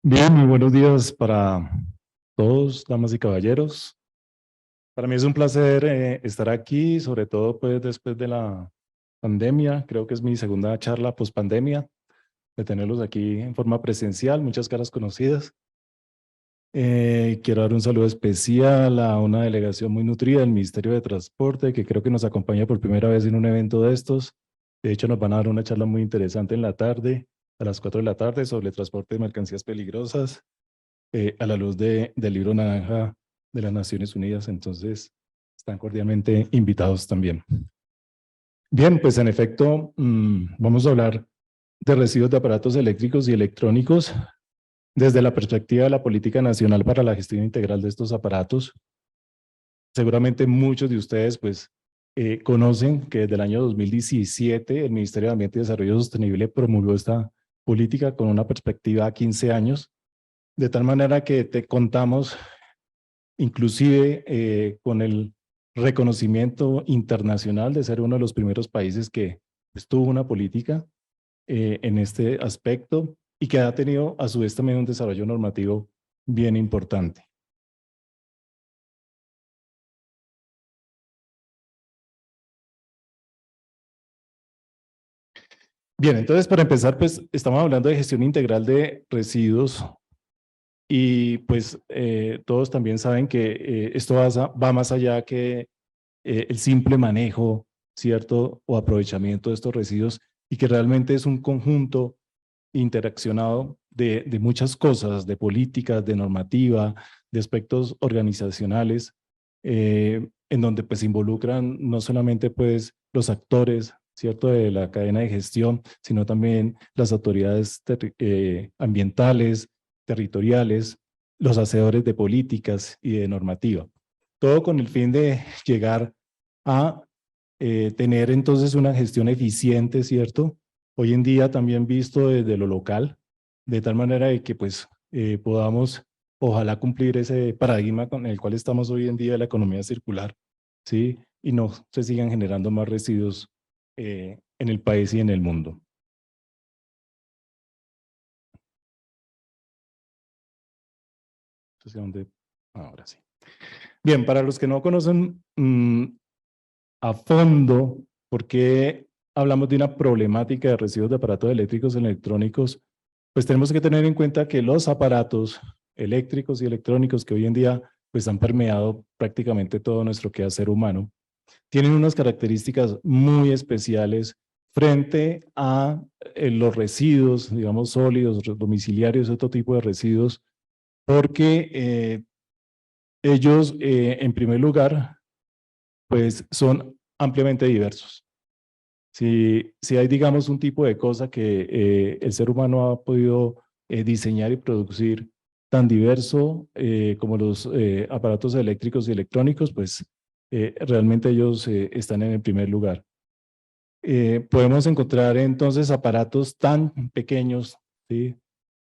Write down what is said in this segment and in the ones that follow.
Bien, muy buenos días para todos, damas y caballeros. Para mí es un placer estar aquí, sobre todo pues después de la pandemia. Creo que es mi segunda charla post pandemia, de tenerlos aquí en forma presencial, muchas caras conocidas. Quiero dar un saludo especial a una delegación muy nutrida del Ministerio de Transporte, que creo que nos acompaña por primera vez en un evento de estos. De hecho, nos van a dar una charla muy interesante en la tarde, a las 4 de la tarde, sobre transporte de mercancías peligrosas, a la luz del libro naranja de las Naciones Unidas. Entonces, están cordialmente invitados también. Bien, pues en efecto, vamos a hablar de residuos de aparatos eléctricos y electrónicos desde la perspectiva de la Política Nacional para la Gestión Integral de estos aparatos. Seguramente muchos de ustedes pues conocen que desde el año 2017 el Ministerio de Ambiente y Desarrollo Sostenible promulgó esta política con una perspectiva a 15 años, de tal manera que te contamos inclusive con el reconocimiento internacional de ser uno de los primeros países que tuvo una política en este aspecto y que ha tenido a su vez también un desarrollo normativo bien importante. Bien, entonces para empezar, pues estamos hablando de gestión integral de residuos y pues todos también saben que esto va más allá que el simple manejo, ¿cierto? O aprovechamiento de estos residuos y que realmente es un conjunto interaccionado de muchas cosas, de políticas, de normativa, de aspectos organizacionales, en donde pues involucran no solamente pues los actores, ¿cierto?, de la cadena de gestión, sino también las autoridades ambientales, territoriales, los hacedores de políticas y de normativa. Todo con el fin de llegar a tener entonces una gestión eficiente, ¿cierto? Hoy en día también visto desde lo local, de tal manera de que pues podamos ojalá cumplir ese paradigma con el cual estamos hoy en día de la economía circular, ¿sí? Y no se sigan generando más residuos en el país y en el mundo. Entonces, ¿dónde? Ahora sí. Bien, para los que no conocen a fondo por qué hablamos de una problemática de residuos de aparatos eléctricos y electrónicos, pues tenemos que tener en cuenta que los aparatos eléctricos y electrónicos que hoy en día pues han permeado prácticamente todo nuestro quehacer humano, tienen unas características muy especiales frente a los residuos, digamos sólidos, domiciliarios, otro tipo de residuos, porque ellos en primer lugar pues son ampliamente diversos. Si hay, digamos, un tipo de cosa que el ser humano ha podido diseñar y producir tan diverso como los aparatos eléctricos y electrónicos, pues realmente ellos están en el primer lugar. Podemos encontrar entonces aparatos tan pequeños, ¿sí?,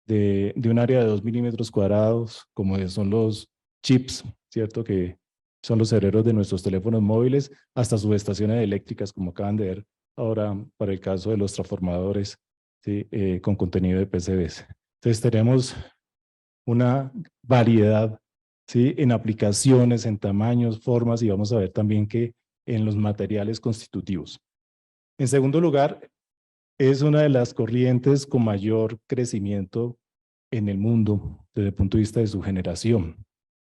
de un área de 2 milímetros cuadrados, como son los chips, ¿cierto?, que son los cerebros de nuestros teléfonos móviles, hasta subestaciones eléctricas, como acaban de ver ahora para el caso de los transformadores, ¿sí?, con contenido de PCBs. Entonces tenemos una variedad, ¿sí?, en aplicaciones, en tamaños, formas, y vamos a ver también que en los materiales constitutivos. En segundo lugar, es una de las corrientes con mayor crecimiento en el mundo desde el punto de vista de su generación.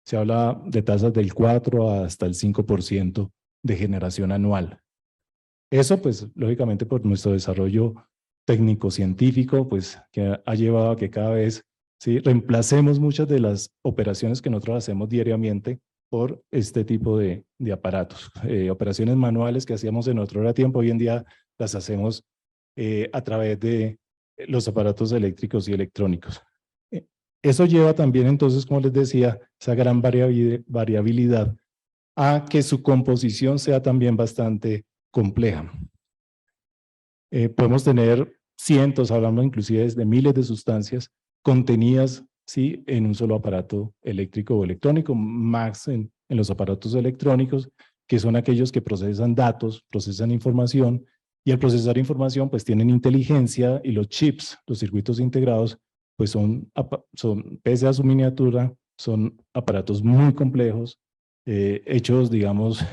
Se habla de tasas del 4 hasta el 5% de generación anual. Eso, pues, lógicamente por nuestro desarrollo técnico-científico, pues, que ha llevado a que cada vez, ¿sí?, reemplacemos muchas de las operaciones que nosotros hacemos diariamente por este tipo de aparatos. Operaciones manuales que hacíamos en otro tiempo, hoy en día las hacemos a través de los aparatos eléctricos y electrónicos. Eso lleva también entonces, como les decía, esa gran variabilidad a que su composición sea también bastante compleja. Podemos tener cientos, hablando inclusive de miles de sustancias contenidas, ¿sí?, en un solo aparato eléctrico o electrónico, más en los aparatos electrónicos, que son aquellos que procesan datos, procesan información, y al procesar información pues tienen inteligencia, y los chips, los circuitos integrados, pues pese a su miniatura, son aparatos muy complejos, hechos, digamos,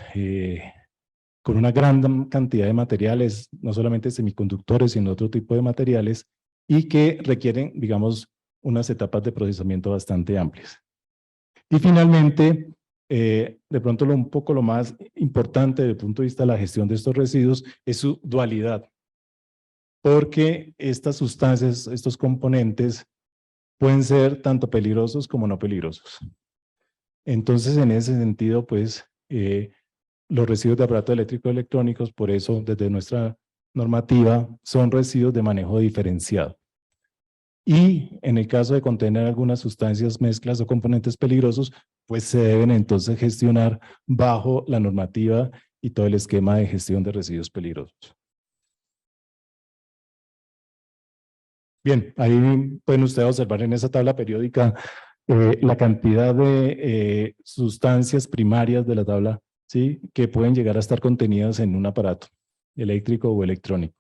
con una gran cantidad de materiales, no solamente semiconductores, sino otro tipo de materiales, y que requieren, digamos, unas etapas de procesamiento bastante amplias. Y finalmente, de pronto un poco lo más importante desde el punto de vista de la gestión de estos residuos es su dualidad, porque estas sustancias, estos componentes, pueden ser tanto peligrosos como no peligrosos. Entonces, en ese sentido, pues, los residuos de aparatos eléctricos electrónicos, por eso, desde nuestra normativa, son residuos de manejo diferenciado. Y en el caso de contener algunas sustancias, mezclas o componentes peligrosos, pues se deben entonces gestionar bajo la normativa y todo el esquema de gestión de residuos peligrosos. Bien, ahí pueden ustedes observar en esa tabla periódica la cantidad de sustancias primarias de la tabla, ¿sí?, que pueden llegar a estar contenidas en un aparato eléctrico o electrónico.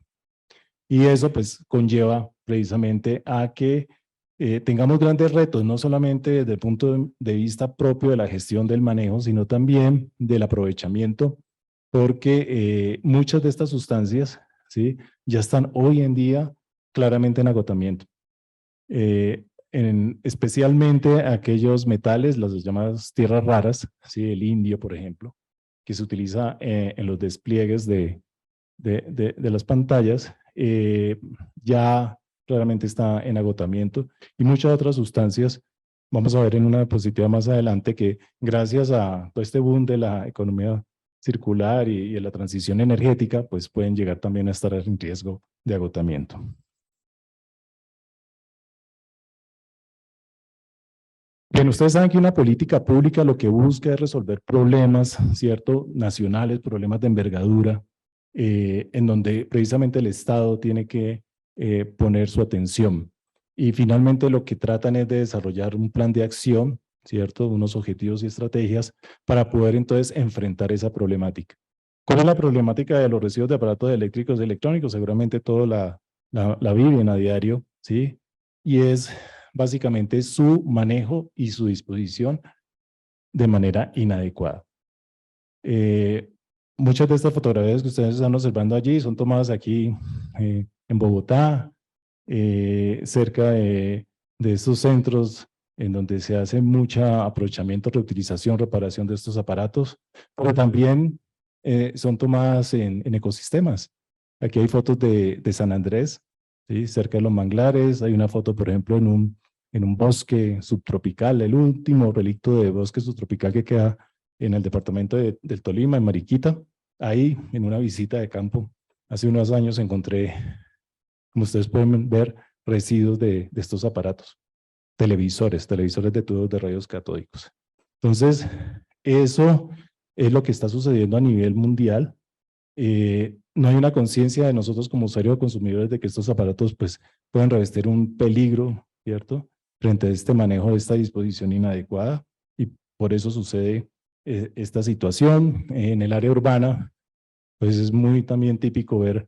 Y eso pues conlleva precisamente a que tengamos grandes retos, no solamente desde el punto de vista propio de la gestión del manejo, sino también del aprovechamiento, porque muchas de estas sustancias, ¿sí?, ya están hoy en día claramente en agotamiento. Especialmente aquellos metales, las llamadas tierras raras, ¿sí?, el indio, por ejemplo, que se utiliza en los despliegues de las pantallas, ya claramente está en agotamiento, y muchas otras sustancias, vamos a ver en una diapositiva más adelante, que gracias a todo este boom de la economía circular y de la transición energética, pues pueden llegar también a estar en riesgo de agotamiento. Bien, ustedes saben que una política pública lo que busca es resolver problemas, ¿cierto?, nacionales, problemas de envergadura, en donde precisamente el Estado tiene que poner su atención. Y finalmente lo que tratan es de desarrollar un plan de acción, ¿cierto?, unos objetivos y estrategias para poder entonces enfrentar esa problemática. ¿Cuál es la problemática de los residuos de aparatos eléctricos y electrónicos? Seguramente todos la viven a diario, ¿sí? Y es básicamente su manejo y su disposición de manera inadecuada. Muchas de estas fotografías que ustedes están observando allí son tomadas aquí en Bogotá, cerca de estos centros en donde se hace mucho aprovechamiento, reutilización, reparación de estos aparatos, pero también son tomadas en ecosistemas. Aquí hay fotos de San Andrés, ¿sí?, cerca de los manglares. Hay una foto, por ejemplo, en un bosque subtropical, el último relicto de bosque subtropical que queda en el departamento del Tolima, en Mariquita. Ahí, en una visita de campo, hace unos años encontré, como ustedes pueden ver, residuos de estos aparatos, televisores de tubos de rayos catódicos. Entonces, eso es lo que está sucediendo a nivel mundial. No hay una conciencia de nosotros como usuarios o consumidores de que estos aparatos pues pueden revestir un peligro, ¿cierto?, frente a este manejo de esta disposición inadecuada, y por eso sucede esta situación. En el área urbana, pues es muy también típico ver,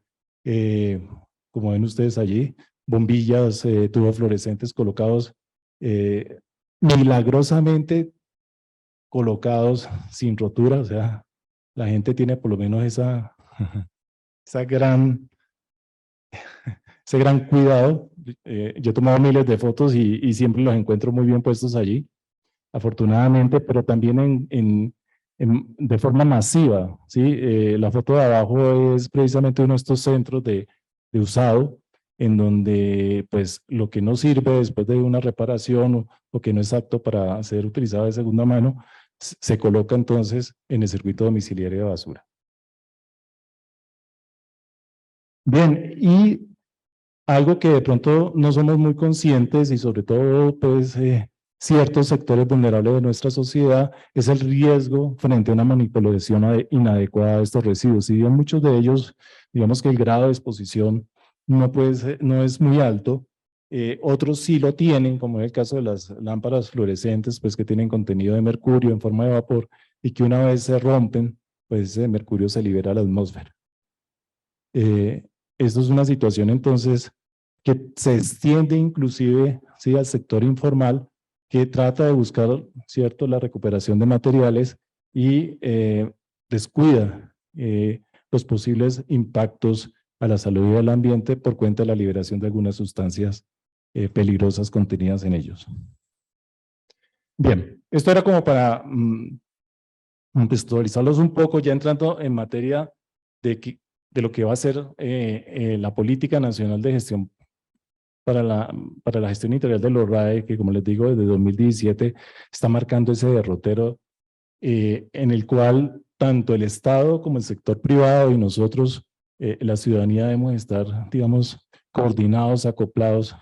como ven ustedes allí, bombillas, tubos fluorescentes colocados, milagrosamente colocados sin rotura. O sea, la gente tiene por lo menos ese gran cuidado. Yo he tomado miles de fotos y siempre los encuentro muy bien puestos allí, afortunadamente, pero también de forma masiva, ¿sí? La foto de abajo es precisamente uno de estos centros de usado, en donde pues lo que no sirve después de una reparación o que no es apto para ser utilizado de segunda mano, se coloca entonces en el circuito domiciliario de basura. Bien, y algo que de pronto no somos muy conscientes, y sobre todo pues ciertos sectores vulnerables de nuestra sociedad, es el riesgo frente a una manipulación inadecuada de estos residuos. Si bien muchos de ellos, digamos que el grado de exposición no es muy alto, otros sí lo tienen, como en el caso de las lámparas fluorescentes, pues que tienen contenido de mercurio en forma de vapor, y que una vez se rompen, pues ese mercurio se libera a la atmósfera. Esto es una situación entonces que se extiende inclusive, ¿sí?, al sector informal, que trata de buscar, ¿cierto?, la recuperación de materiales y descuida los posibles impactos a la salud y al ambiente por cuenta de la liberación de algunas sustancias peligrosas contenidas en ellos. Bien, esto era como para contextualizarlos un poco, ya entrando en materia de lo que va a ser la Política Nacional de Gestión para la gestión integral de los RAE, que como les digo, desde 2017 está marcando ese derrotero en el cual tanto el Estado como el sector privado y nosotros, la ciudadanía, debemos estar, digamos, coordinados, acoplados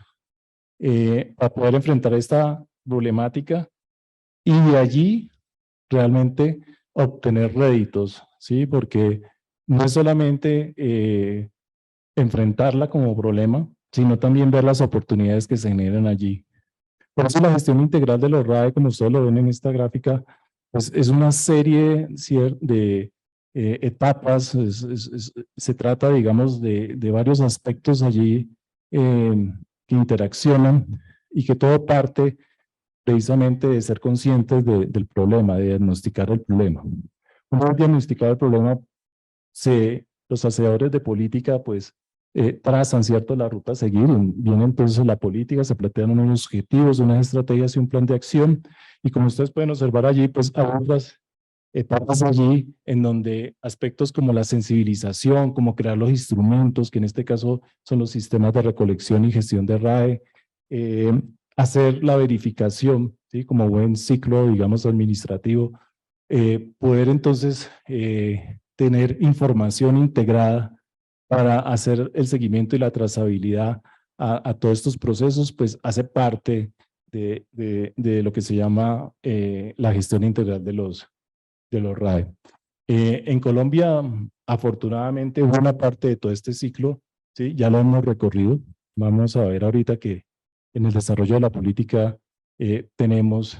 para poder enfrentar esta problemática y de allí realmente obtener réditos, ¿sí? Porque no es solamente enfrentarla como problema, sino también ver las oportunidades que se generan allí. Por eso la gestión integral de los RAE, como ustedes lo ven en esta gráfica, pues es una serie de etapas, se trata, digamos, de varios aspectos allí que interaccionan y que todo parte precisamente de ser conscientes del problema, de diagnosticar el problema. Una vez diagnosticado el problema, los hacedores de política pues trazan, ¿cierto?, la ruta a seguir. Viene entonces la política, se plantean unos objetivos, unas estrategias y un plan de acción. Y como ustedes pueden observar allí, pues hay otras etapas allí en donde aspectos como la sensibilización, como crear los instrumentos, que en este caso son los sistemas de recolección y gestión de RAE, hacer la verificación, ¿sí?, como buen ciclo, digamos, administrativo, poder entonces tener información integrada para hacer el seguimiento y la trazabilidad a todos estos procesos, pues hace parte de lo que se llama la gestión integral de los RAE. En Colombia, afortunadamente, una parte de todo este ciclo, ¿sí?, ya lo hemos recorrido. Vamos a ver ahorita que en el desarrollo de la política tenemos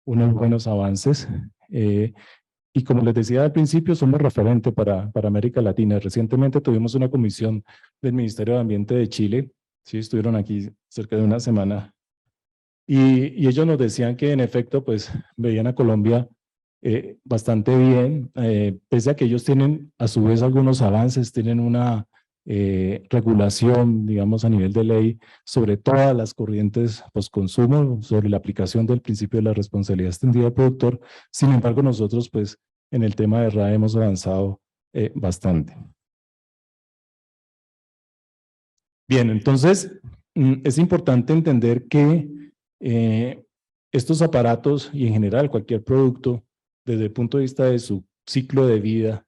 unos buenos avances. Y como les decía al principio, somos referente para América Latina. Recientemente tuvimos una comisión del Ministerio de Ambiente de Chile, sí, estuvieron aquí cerca de una semana, y ellos nos decían que en efecto, pues veían a Colombia bastante bien, pese a que ellos tienen a su vez algunos avances, tienen una regulación, digamos, a nivel de ley sobre todas las corrientes postconsumo, sobre la aplicación del principio de la responsabilidad extendida del productor. Sin embargo, nosotros, pues, en el tema de RAE hemos avanzado bastante. Bien, entonces, es importante entender que estos aparatos y en general cualquier producto, desde el punto de vista de su ciclo de vida,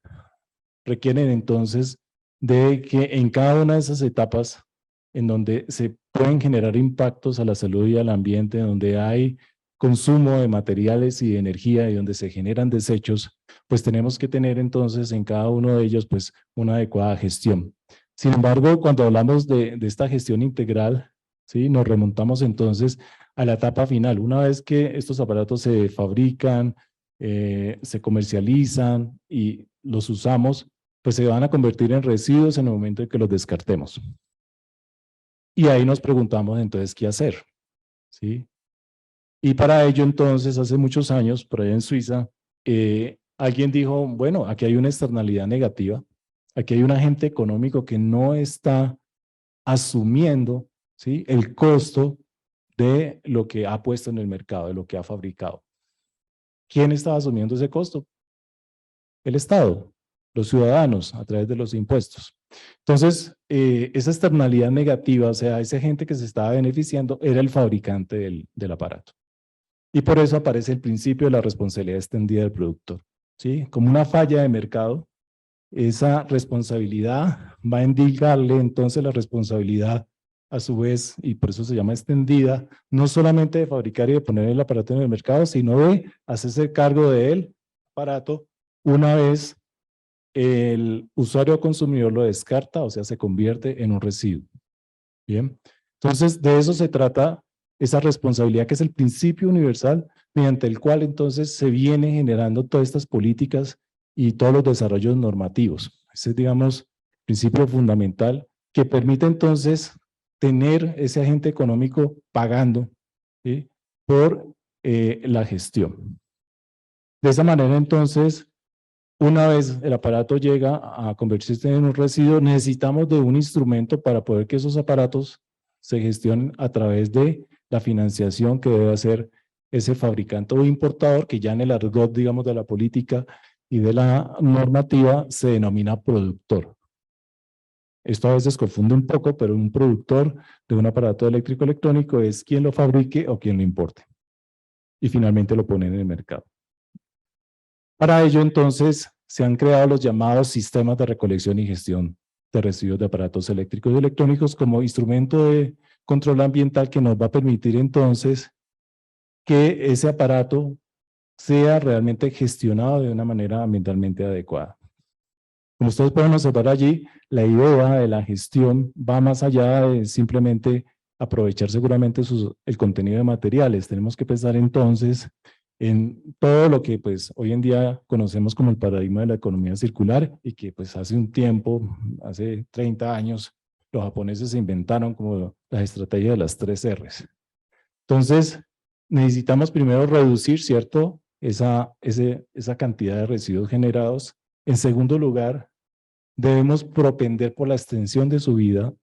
requieren entonces de que en cada una de esas etapas en donde se pueden generar impactos a la salud y al ambiente, donde hay consumo de materiales y de energía y donde se generan desechos, pues tenemos que tener entonces en cada uno de ellos pues una adecuada gestión. Sin embargo, cuando hablamos de esta gestión integral, ¿sí?, nos remontamos entonces a la etapa final. Una vez que estos aparatos se fabrican, se comercializan y los usamos, pues se van a convertir en residuos en el momento en que los descartemos. Y ahí nos preguntamos entonces qué hacer, ¿sí? Y para ello entonces, hace muchos años, por allá en Suiza, alguien dijo, bueno, aquí hay una externalidad negativa, aquí hay un agente económico que no está asumiendo, ¿sí?, el costo de lo que ha puesto en el mercado, de lo que ha fabricado. ¿Quién está asumiendo ese costo? El Estado, los ciudadanos, a través de los impuestos. Entonces, esa externalidad negativa, o sea, esa gente que se estaba beneficiando, era el fabricante del aparato. Y por eso aparece el principio de la responsabilidad extendida del productor, ¿sí? Como una falla de mercado, esa responsabilidad va a indicarle entonces la responsabilidad a su vez, y por eso se llama extendida, no solamente de fabricar y de poner el aparato en el mercado, sino de hacerse cargo del aparato una vez el usuario o consumidor lo descarta, o sea, se convierte en un residuo. Bien, entonces de eso se trata esa responsabilidad, que es el principio universal mediante el cual entonces se viene generando todas estas políticas y todos los desarrollos normativos. Ese es, digamos, principio fundamental que permite entonces tener ese agente económico pagando, ¿sí?, por la gestión. De esa manera, entonces, una vez el aparato llega a convertirse en un residuo, necesitamos de un instrumento para poder que esos aparatos se gestionen a través de la financiación que debe hacer ese fabricante o importador, que ya en el argot, digamos, de la política y de la normativa se denomina productor. Esto a veces confunde un poco, pero un productor de un aparato eléctrico electrónico es quien lo fabrique o quien lo importe. Y finalmente lo pone en el mercado. Para ello, entonces, se han creado los llamados sistemas de recolección y gestión de residuos de aparatos eléctricos y electrónicos como instrumento de control ambiental que nos va a permitir, entonces, que ese aparato sea realmente gestionado de una manera ambientalmente adecuada. Como ustedes pueden observar allí, la idea de la gestión va más allá de simplemente aprovechar seguramente el contenido de materiales. Tenemos que pensar entonces en todo lo que pues hoy en día conocemos como el paradigma de la economía circular y que pues hace un tiempo, hace 30 años, los japoneses se inventaron como la estrategia de las 3 R's. Entonces, necesitamos primero reducir, ¿cierto?, esa cantidad de residuos generados. En segundo lugar, debemos propender por la extensión de su vida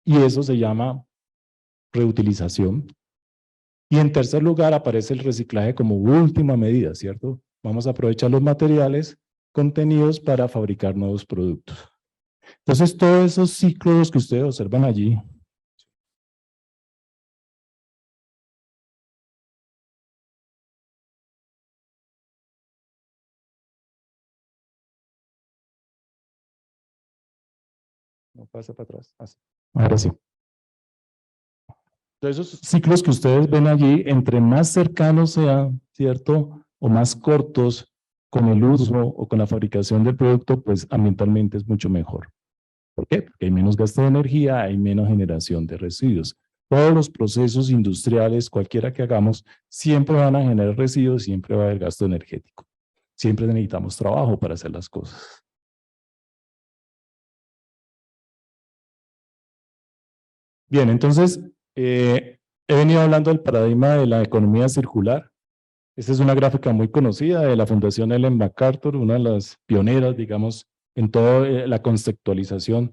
y eso se llama reutilización. Y en tercer lugar aparece el reciclaje como última medida, ¿cierto? Vamos a aprovechar los materiales contenidos para fabricar nuevos productos. Entonces, todos esos ciclos que ustedes observan allí, no pasa para atrás, así. Ahora sí. Todos esos ciclos que ustedes ven allí, entre más cercanos sean, ¿cierto?, o más cortos con el uso o con la fabricación del producto, pues ambientalmente es mucho mejor. ¿Por qué? Porque hay menos gasto de energía, hay menos generación de residuos. Todos los procesos industriales, cualquiera que hagamos, siempre van a generar residuos, siempre va a haber gasto energético. Siempre necesitamos trabajo para hacer las cosas. Bien, entonces, he venido hablando del paradigma de la economía circular. Esta es una gráfica muy conocida de la Fundación Ellen MacArthur, una de las pioneras, digamos, en toda la conceptualización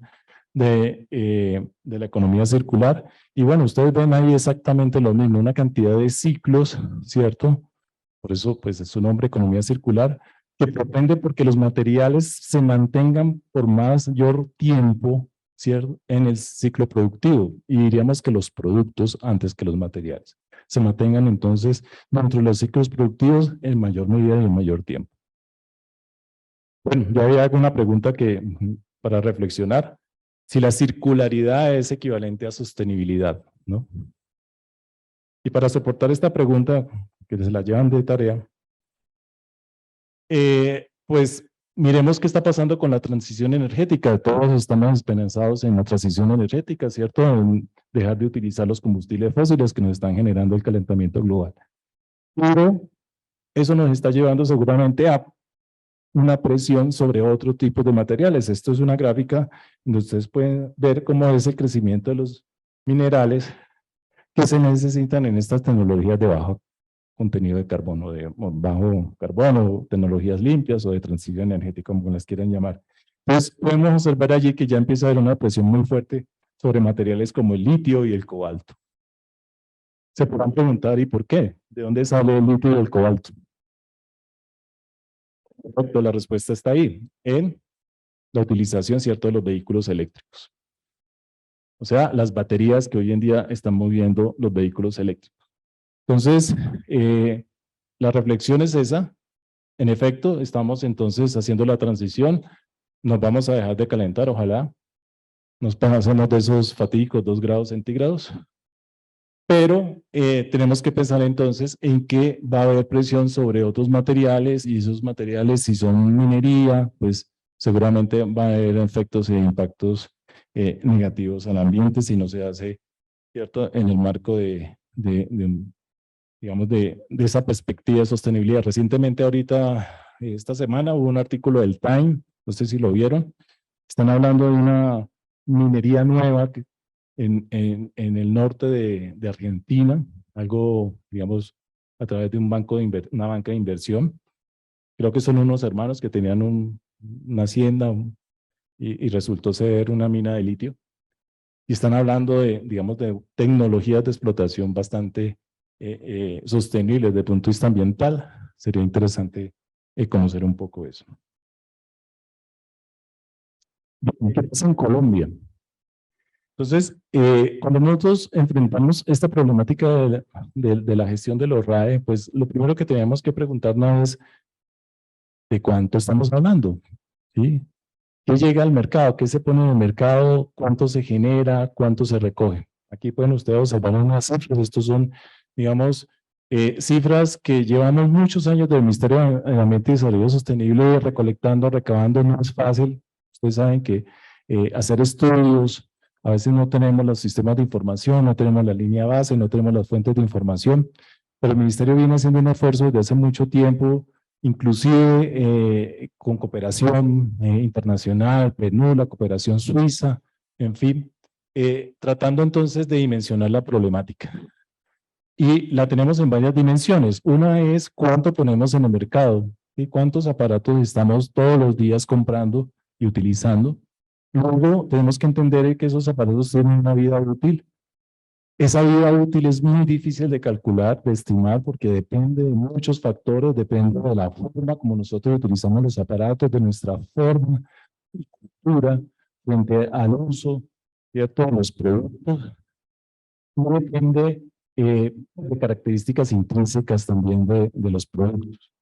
de la economía circular. Y bueno, ustedes ven ahí exactamente lo mismo, una cantidad de ciclos, ¿cierto? Por eso, pues, es su nombre, economía circular, que propende porque los materiales se mantengan por mayor tiempo, ¿cierto?, en el ciclo productivo. Y diríamos que los productos antes que los materiales se mantengan entonces dentro de los ciclos productivos en mayor medida y en mayor tiempo. Bueno, yo había alguna pregunta para reflexionar. Si la circularidad es equivalente a sostenibilidad, ¿no? Y para soportar esta pregunta, que se la llevan de tarea, pues miremos qué está pasando con la transición energética. Todos estamos esperanzados en la transición energética, ¿cierto? En dejar de utilizar los combustibles fósiles que nos están generando el calentamiento global. Pero eso nos está llevando seguramente a una presión sobre otro tipo de materiales. Esto es una gráfica donde ustedes pueden ver cómo es el crecimiento de los minerales que se necesitan en estas tecnologías de bajo contenido de carbono, de bajo carbono, tecnologías limpias o de transición energética, como las quieran llamar. Entonces, podemos observar allí que ya empieza a haber una presión muy fuerte sobre materiales como el litio y el cobalto. Se podrán preguntar, ¿y por qué? ¿De dónde sale el litio y el cobalto? Perfecto, la respuesta está ahí, en la utilización, ¿cierto?, de los vehículos eléctricos. O sea, las baterías que hoy en día están moviendo los vehículos eléctricos. Entonces, la reflexión es esa. En efecto, estamos entonces haciendo la transición. Nos vamos a dejar de calentar, ojalá. Nos pasemos de esos fatídicos 2 grados centígrados. Pero tenemos que pensar entonces en que va a haber presión sobre otros materiales y esos materiales, si son minería, pues seguramente va a haber efectos e impactos negativos al ambiente si no se hace, ¿cierto?, en el marco digamos, de esa perspectiva de sostenibilidad. Recientemente, ahorita, esta semana, hubo un artículo del Time, no sé si lo vieron, están hablando de minería nueva en el norte de Argentina, algo, digamos, a través de un una banca de inversión. Creo que son unos hermanos que tenían una hacienda y resultó ser una mina de litio. Y están hablando de, digamos, de tecnologías de explotación bastante sostenibles desde el punto de vista ambiental. Sería interesante conocer un poco eso. ¿Qué pasa en Colombia? Entonces, cuando nosotros enfrentamos esta problemática de la gestión de los RAE, pues lo primero que tenemos que preguntarnos es ¿de cuánto estamos hablando? ¿Sí? ¿Qué llega al mercado? ¿Qué se pone en el mercado? ¿Cuánto se genera? ¿Cuánto se recoge? Aquí pueden ustedes observar unas cifras. Estos son, digamos, cifras que llevamos muchos años del Ministerio de Ambiente y Desarrollo Sostenible recolectando, recabando. No es fácil. Ustedes saben que hacer estudios, a veces no tenemos los sistemas de información, no tenemos la línea base, no tenemos las fuentes de información, pero el Ministerio viene haciendo un esfuerzo desde hace mucho tiempo, inclusive con cooperación internacional, PNUD, la cooperación suiza, en fin, tratando entonces de dimensionar la problemática. Y la tenemos en varias dimensiones. Una es cuánto ponemos en el mercado y cuántos aparatos estamos todos los días comprando y utilizando. Luego tenemos que entender que esos aparatos tienen una vida útil. Esa vida útil es muy difícil de calcular, de estimar, porque depende de muchos factores, depende de la forma como nosotros utilizamos los aparatos, de nuestra forma y cultura frente al uso, ¿cierto?, de los productos. Y depende de características intrínsecas también de los productos.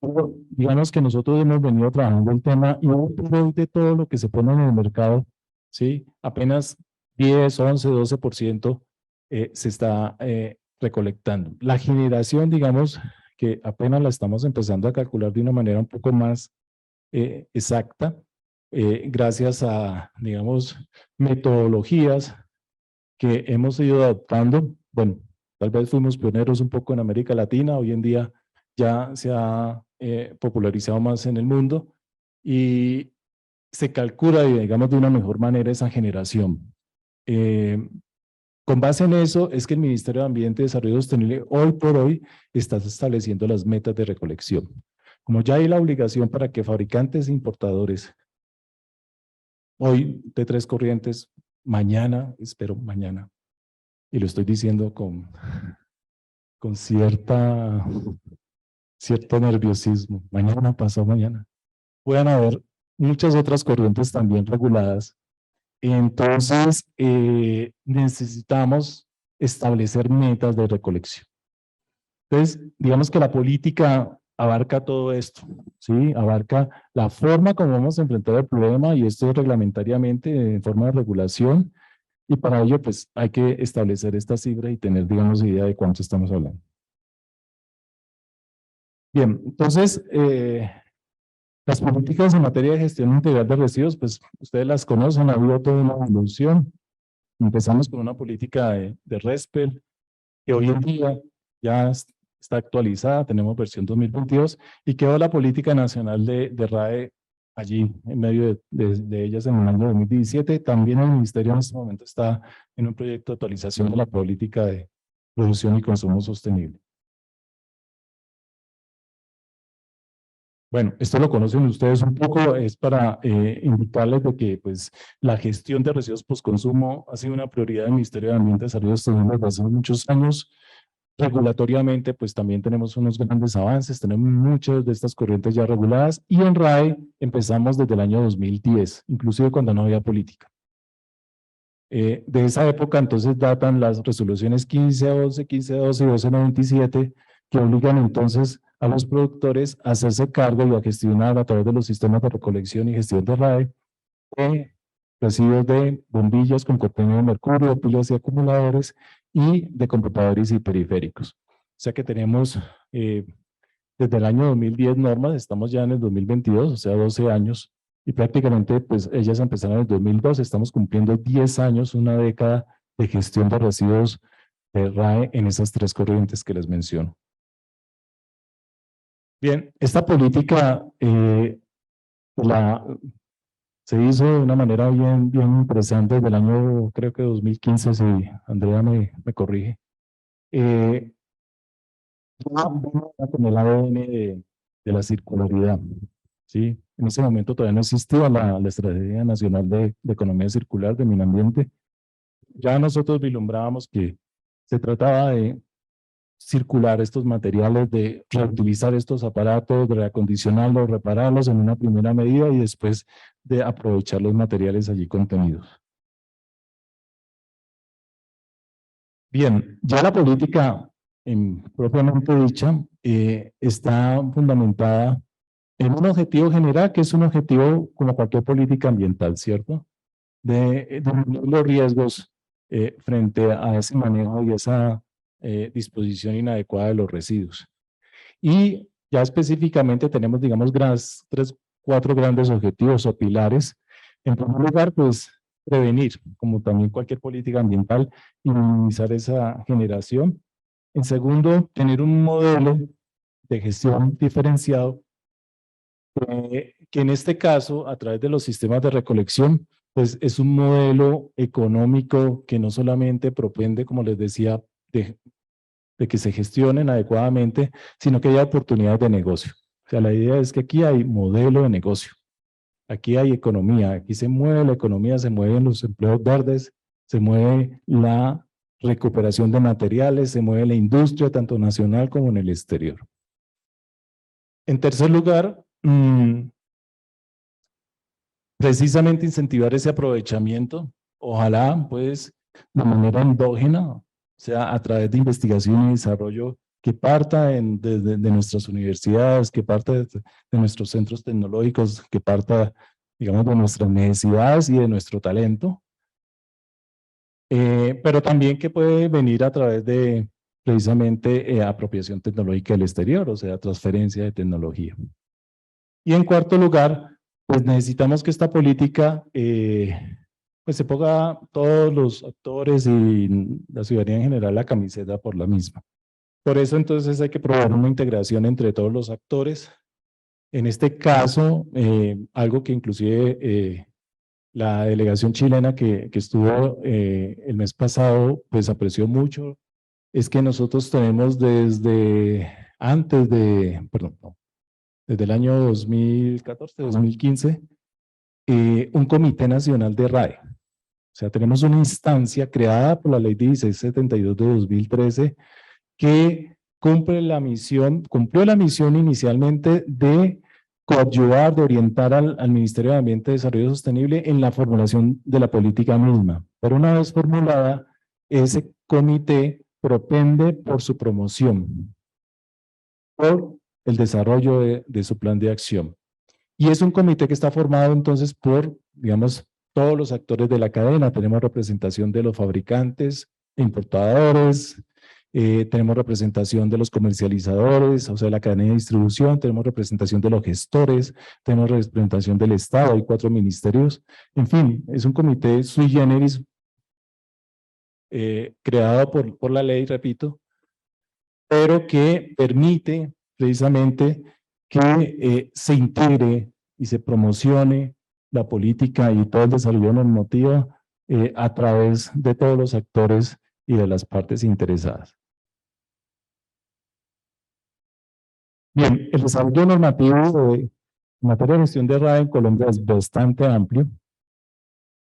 Pero digamos que nosotros hemos venido trabajando el tema y hoy por hoy de todo lo que se pone en el mercado, ¿sí?, apenas 10, 11, 12% se está recolectando. La generación, digamos, que apenas la estamos empezando a calcular de una manera un poco más exacta, gracias a, digamos, metodologías que hemos ido adoptando. Bueno, tal vez fuimos pioneros un poco en América Latina, hoy en día ya se ha popularizado más en el mundo y se calcula, digamos, de una mejor manera esa generación. Con base en eso es que el Ministerio de Ambiente y Desarrollo Sostenible hoy por hoy está estableciendo las metas de recolección. Como ya hay la obligación para que fabricantes e importadores, hoy de Tres Corrientes, mañana, espero mañana, y lo estoy diciendo con cierto nerviosismo, mañana, pasado mañana, puedan haber muchas otras corrientes también reguladas. Entonces, necesitamos establecer metas de recolección. Entonces, digamos que la política abarca todo esto, ¿sí? Abarca la forma como vamos a enfrentar el problema y esto reglamentariamente en forma de regulación, y para ello pues hay que establecer esta cifra y tener, digamos, idea de cuánto estamos hablando. Bien, entonces, las políticas en materia de gestión integral de residuos, pues ustedes las conocen, ha habido toda una evolución. Empezamos con una política de RESPEL, que hoy en día ya está actualizada, tenemos versión 2022, y quedó la política nacional de RAE allí, en medio de ellas en el año 2017. También el Ministerio en este momento está en un proyecto de actualización de la política de producción y consumo sostenible. Bueno, esto lo conocen ustedes un poco, es para indicarles de que pues, la gestión de residuos postconsumo ha sido una prioridad del Ministerio de Ambiente y Desarrollo Sostenible desde hace muchos años. Regulatoriamente, pues también tenemos unos grandes avances, tenemos muchas de estas corrientes ya reguladas, y en RAE empezamos desde el año 2010, inclusive cuando no había política. De esa época entonces datan las resoluciones 1511, 1512 y 1297, que obligan entonces a los productores a hacerse cargo y a gestionar a través de los sistemas de recolección y gestión de RAE residuos de bombillas con contenido de mercurio, pilas y acumuladores, y de computadores y periféricos. O sea que tenemos desde el año 2010 normas, estamos ya en el 2022, o sea 12 años, y prácticamente pues ellas empezaron en el 2002, estamos cumpliendo 10 años, una década de gestión de residuos de RAE en esas tres corrientes que les menciono. Bien, esta política se hizo de una manera bien interesante desde el año, creo que 2015, si Andrea me corrige. Con el ADN de la circularidad, ¿sí? En ese momento todavía no existía la Estrategia Nacional de Economía Circular de Medio Ambiente. Ya nosotros vislumbrábamos que se trataba de circular estos materiales, de reutilizar estos aparatos, de reacondicionarlos, repararlos en una primera medida y después de aprovechar los materiales allí contenidos. Bien, ya la política propiamente dicha está fundamentada en un objetivo general, que es un objetivo como cualquier política ambiental, ¿cierto? De disminuir los riesgos frente a ese manejo y esa disposición inadecuada de los residuos. Y ya específicamente tenemos, digamos, cuatro grandes objetivos o pilares. En primer lugar, pues, prevenir, como también cualquier política ambiental, y minimizar esa generación. En segundo, tener un modelo de gestión diferenciado, que en este caso, a través de los sistemas de recolección, pues es un modelo económico que no solamente propende, como les decía, de que se gestionen adecuadamente, sino que haya oportunidades de negocio. O sea, la idea es que aquí hay modelo de negocio, aquí hay economía, aquí se mueve la economía, se mueven los empleos verdes, se mueve la recuperación de materiales, se mueve la industria, tanto nacional como en el exterior. En tercer lugar, precisamente incentivar ese aprovechamiento, ojalá pues de manera endógena, o sea, a través de investigación y desarrollo que parta de nuestras universidades, que parta de nuestros centros tecnológicos, que parta, digamos, de nuestras necesidades y de nuestro talento, pero también que puede venir a través de precisamente apropiación tecnológica del exterior, o sea, transferencia de tecnología. Y en cuarto lugar, pues necesitamos que esta política pues se ponga todos los actores y la ciudadanía en general la camiseta por la misma. Por eso entonces hay que promover una integración entre todos los actores. En este caso, algo que inclusive la delegación chilena que estuvo el mes pasado, pues apreció mucho, es que nosotros tenemos desde antes de, perdón, no, desde el año 2014, 2015, un Comité Nacional de RAE. O sea, tenemos una instancia creada por la Ley 1672 de 2013 que cumplió la misión inicialmente de coadyuvar, de orientar al Ministerio de Ambiente y Desarrollo Sostenible en la formulación de la política misma. Pero una vez formulada, ese comité propende por su promoción, por el desarrollo de su plan de acción. Y es un comité que está formado entonces por, digamos, todos los actores de la cadena. Tenemos representación de los fabricantes, importadores, tenemos representación de los comercializadores, o sea, de la cadena de distribución, tenemos representación de los gestores, tenemos representación del Estado, hay 4 ministerios. En fin, es un comité sui generis creado por la ley, repito, pero que permite precisamente que se integre y se promocione la política y todo el desarrollo normativo a través de todos los actores y de las partes interesadas. Bien, el desarrollo normativo en materia de gestión de RAE en Colombia es bastante amplio.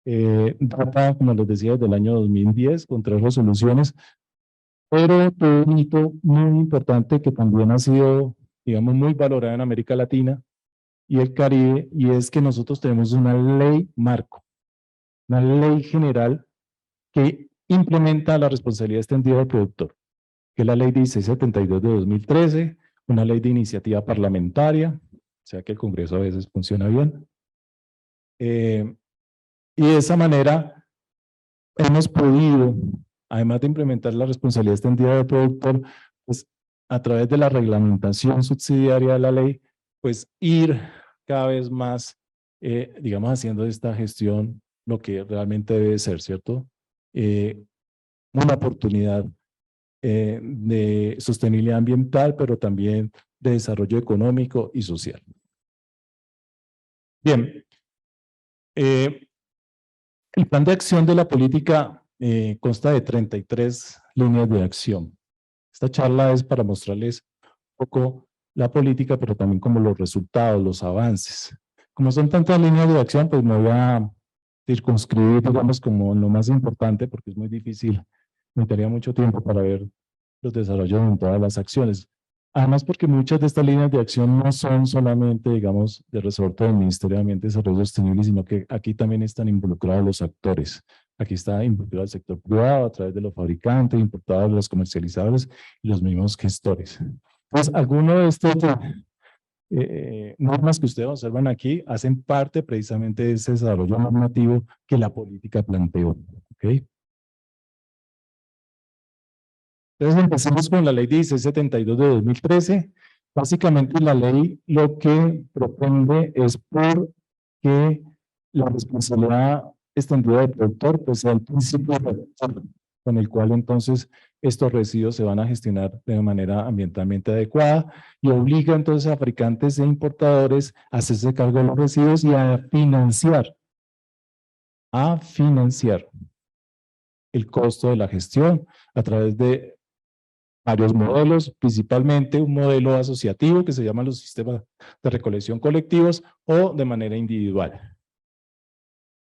Data, como les decía, desde el año 2010 con 3 resoluciones, pero todo un hito muy importante que también ha sido, digamos, muy valorado en América Latina y el Caribe, y es que nosotros tenemos una ley marco, una ley general que implementa la responsabilidad extendida del productor, que es la ley 1672 de 2013, una ley de iniciativa parlamentaria, o sea que el Congreso a veces funciona bien. Y de esa manera hemos podido, además de implementar la responsabilidad extendida del productor, pues a través de la reglamentación subsidiaria de la ley, pues ir cada vez más, digamos, haciendo de esta gestión lo que realmente debe ser, ¿cierto? Una oportunidad de sostenibilidad ambiental, pero también de desarrollo económico y social. Bien, El plan de acción de la política consta de 33 líneas de acción. Esta charla es para mostrarles un poco la política, pero también como los resultados, los avances. Como son tantas líneas de acción, pues me voy a circunscribir, digamos, como lo más importante, porque es muy difícil, me daría mucho tiempo para ver los desarrollos en todas las acciones. Además, porque muchas de estas líneas de acción no son solamente, digamos, de resorte del Ministerio de Ambiente y Desarrollo Sostenible, sino que aquí también están involucrados los actores. Aquí está involucrado el sector privado a través de los fabricantes, importadores, los comercializadores y los mismos gestores. Entonces, algunos de estos normas que ustedes observan aquí hacen parte precisamente de ese desarrollo normativo que la política planteó. ¿Okay? Entonces empecemos con la ley 1672 de 2013. Básicamente la ley lo que propone es que la responsabilidad extendida del productor pues sea el principio rector, con el cual entonces estos residuos se van a gestionar de manera ambientalmente adecuada y obliga entonces a fabricantes e importadores a hacerse cargo de los residuos y a financiar el costo de la gestión a través de varios modelos, principalmente un modelo asociativo que se llama los sistemas de recolección colectivos o de manera individual.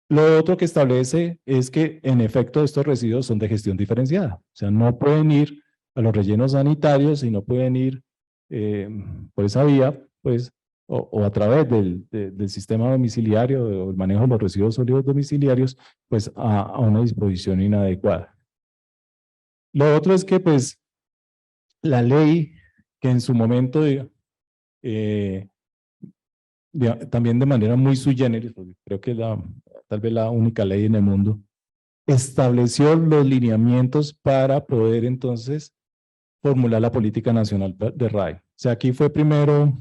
Lo otro que establece es que en efecto estos residuos son de gestión diferenciada, o sea, no pueden ir a los rellenos sanitarios y no pueden ir por esa vía, pues, o a través del sistema domiciliario o el manejo de los residuos sólidos domiciliarios, pues a una disposición inadecuada. Lo otro es que pues la ley que en su momento, también de manera muy sui generis, porque creo que es tal vez la única ley en el mundo, estableció los lineamientos para poder entonces formular la política nacional de RAE. O sea, aquí fue primero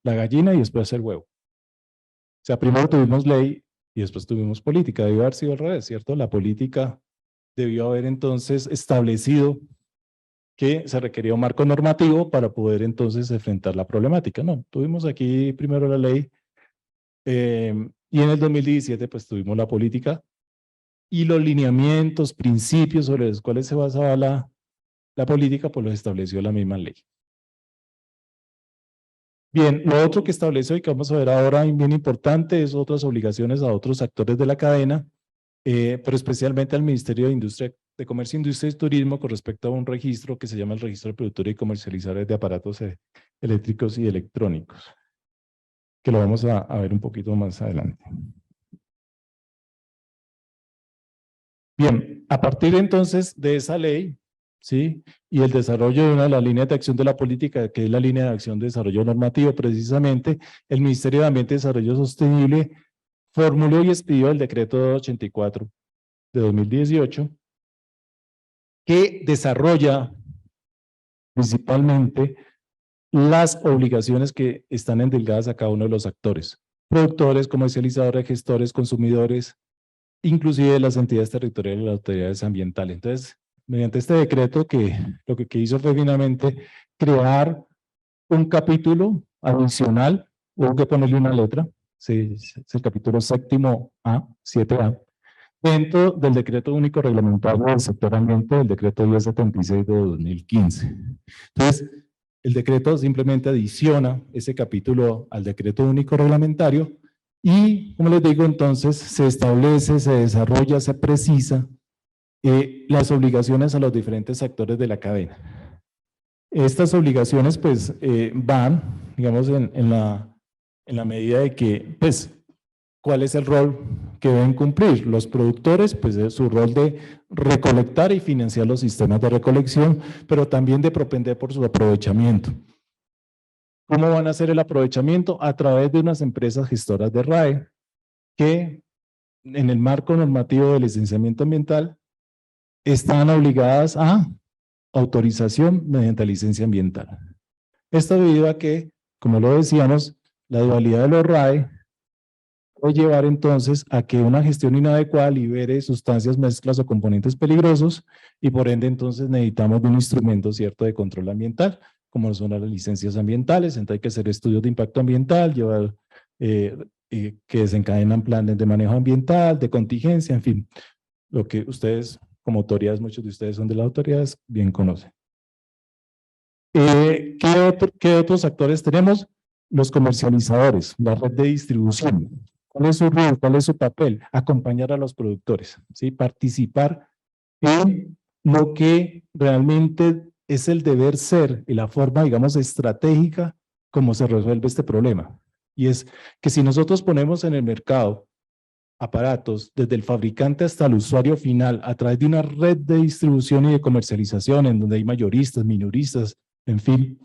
la gallina y después el huevo. O sea, primero tuvimos ley y después tuvimos política. Debió haber sido al revés, ¿cierto? La política debió haber entonces establecido que se requería un marco normativo para poder entonces enfrentar la problemática. No, tuvimos aquí primero la ley y en el 2017 pues tuvimos la política y los lineamientos, principios sobre los cuales se basaba la política pues los estableció la misma ley. Bien, lo otro que estableció y que vamos a ver ahora bien importante es otras obligaciones a otros actores de la cadena, pero especialmente al Ministerio de Industria, de Comercio, Industria y Turismo con respecto a un registro que se llama el Registro de Productores y Comercializadores de Aparatos Eléctricos y Electrónicos, que lo vamos a ver un poquito más adelante. Bien, a partir entonces de esa ley, ¿sí? Y el desarrollo de una de las líneas de acción de la política, que es la línea de acción de desarrollo normativo, precisamente, el Ministerio de Ambiente y Desarrollo Sostenible formuló y expidió el decreto 84 de 2018, que desarrolla principalmente las obligaciones que están endilgadas a cada uno de los actores, productores, comercializadores, gestores, consumidores, inclusive las entidades territoriales y las autoridades ambientales. Entonces, mediante este decreto que lo que hizo fue finalmente crear un capítulo adicional, hubo que ponerle una letra, es el capítulo séptimo A, 7A, dentro del decreto único reglamentario del sector ambiente, del decreto 1076 de 2015. Entonces, el decreto simplemente adiciona ese capítulo al decreto único reglamentario y, como les digo, entonces se establece, se desarrolla, se precisa las obligaciones a los diferentes actores de la cadena. Estas obligaciones pues van, digamos, en la medida de que, pues, ¿cuál es el rol que deben cumplir? Los productores, pues es su rol de recolectar y financiar los sistemas de recolección, pero también de propender por su aprovechamiento. ¿Cómo van a hacer el aprovechamiento? A través de unas empresas gestoras de RAE, que en el marco normativo de licenciamiento ambiental están obligadas a autorización mediante licencia ambiental. Esto debido a que, como lo decíamos, la dualidad de los RAE puede llevar entonces a que una gestión inadecuada libere sustancias, mezclas o componentes peligrosos y por ende entonces necesitamos de un instrumento cierto de control ambiental, como son las licencias ambientales. Entonces hay que hacer estudios de impacto ambiental, llevar que desencadenan planes de manejo ambiental, de contingencia, en fin, lo que ustedes como autoridades, muchos de ustedes son de las autoridades, bien conocen. ¿Qué otros actores tenemos? Los comercializadores, la red de distribución. ¿Cuál es su rol? ¿Cuál es su papel? Acompañar a los productores, ¿sí? Participar en lo que realmente es el deber ser y la forma, digamos, estratégica como se resuelve este problema. Y es que si nosotros ponemos en el mercado aparatos desde el fabricante hasta el usuario final a través de una red de distribución y de comercialización en donde hay mayoristas, minoristas, en fin,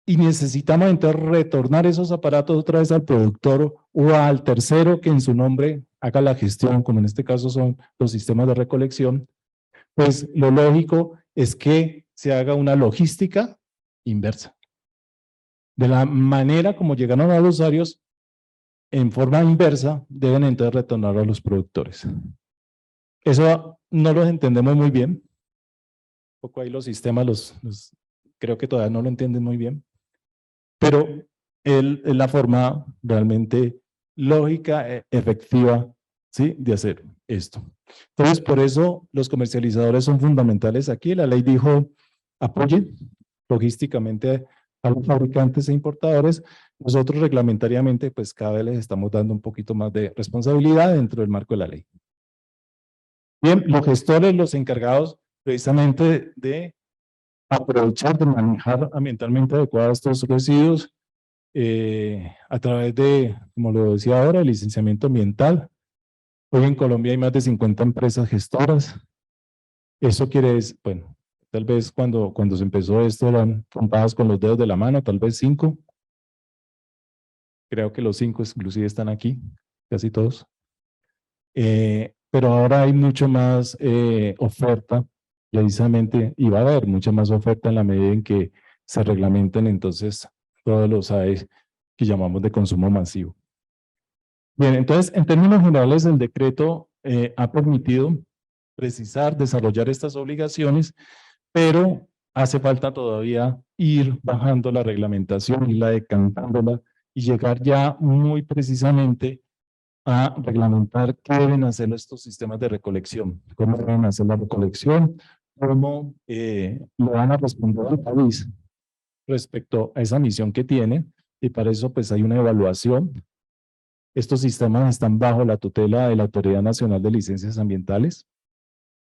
y necesitamos entonces retornar esos aparatos otra vez al productor o al tercero que en su nombre haga la gestión, como en este caso son los sistemas de recolección, pues lo lógico es que se haga una logística inversa. De la manera como llegaron a los usuarios, en forma inversa, deben entonces retornar a los productores. Eso no lo entendemos muy bien. Un poco ahí los sistemas, creo que todavía no lo entienden muy bien. Pero es la forma realmente lógica, efectiva, ¿sí? De hacer esto. Entonces, por eso los comercializadores son fundamentales aquí. La ley dijo, apoyen logísticamente a los fabricantes e importadores. Nosotros reglamentariamente, pues cada vez les estamos dando un poquito más de responsabilidad dentro del marco de la ley. Bien, los gestores, los encargados precisamente de aprovechar, de manejar ambientalmente adecuados estos residuos a través de, como lo decía ahora, el licenciamiento ambiental. Hoy en Colombia hay más de 50 empresas gestoras. Eso quiere decir, bueno, tal vez cuando se empezó esto eran contadas con los dedos de la mano, tal vez 5. Creo que los 5 inclusive están aquí, casi todos. Pero ahora hay mucho más oferta, precisamente, y va a haber mucha más oferta en la medida en que se reglamenten entonces todos los AES que llamamos de consumo masivo. Bien, entonces, en términos generales, el decreto ha permitido precisar, desarrollar estas obligaciones, pero hace falta todavía ir bajando la reglamentación, irla decantándola y llegar ya muy precisamente a reglamentar qué deben hacer estos sistemas de recolección, cómo deben hacer la recolección, cómo le van a responder al país respecto a esa misión que tiene, y para eso pues hay una evaluación. Estos sistemas están bajo la tutela de la Autoridad Nacional de Licencias Ambientales,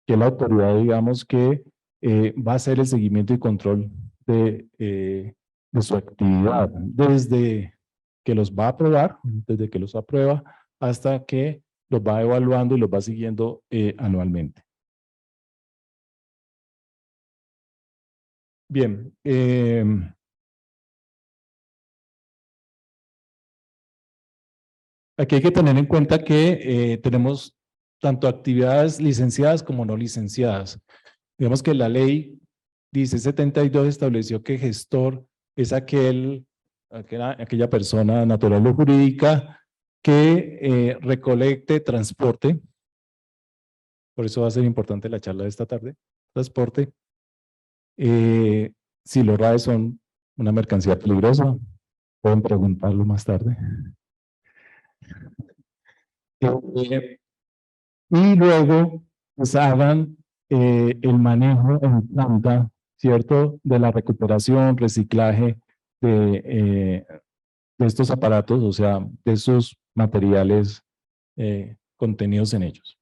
que es la autoridad, digamos, que va a hacer el seguimiento y control de su actividad, desde que los va a aprobar, desde que los aprueba, hasta que los va evaluando y los va siguiendo anualmente. Bien, aquí hay que tener en cuenta que tenemos tanto actividades licenciadas como no licenciadas. Digamos que la ley dice 72 estableció que gestor es aquella persona natural o jurídica que recolecte, transporte, por eso va a ser importante la charla de esta tarde, transporte. Si los RAE son una mercancía peligrosa, pueden preguntarlo más tarde. Y luego pues hagan el manejo en planta, ¿cierto? De la recuperación, reciclaje de estos aparatos, o sea, de esos materiales contenidos en ellos.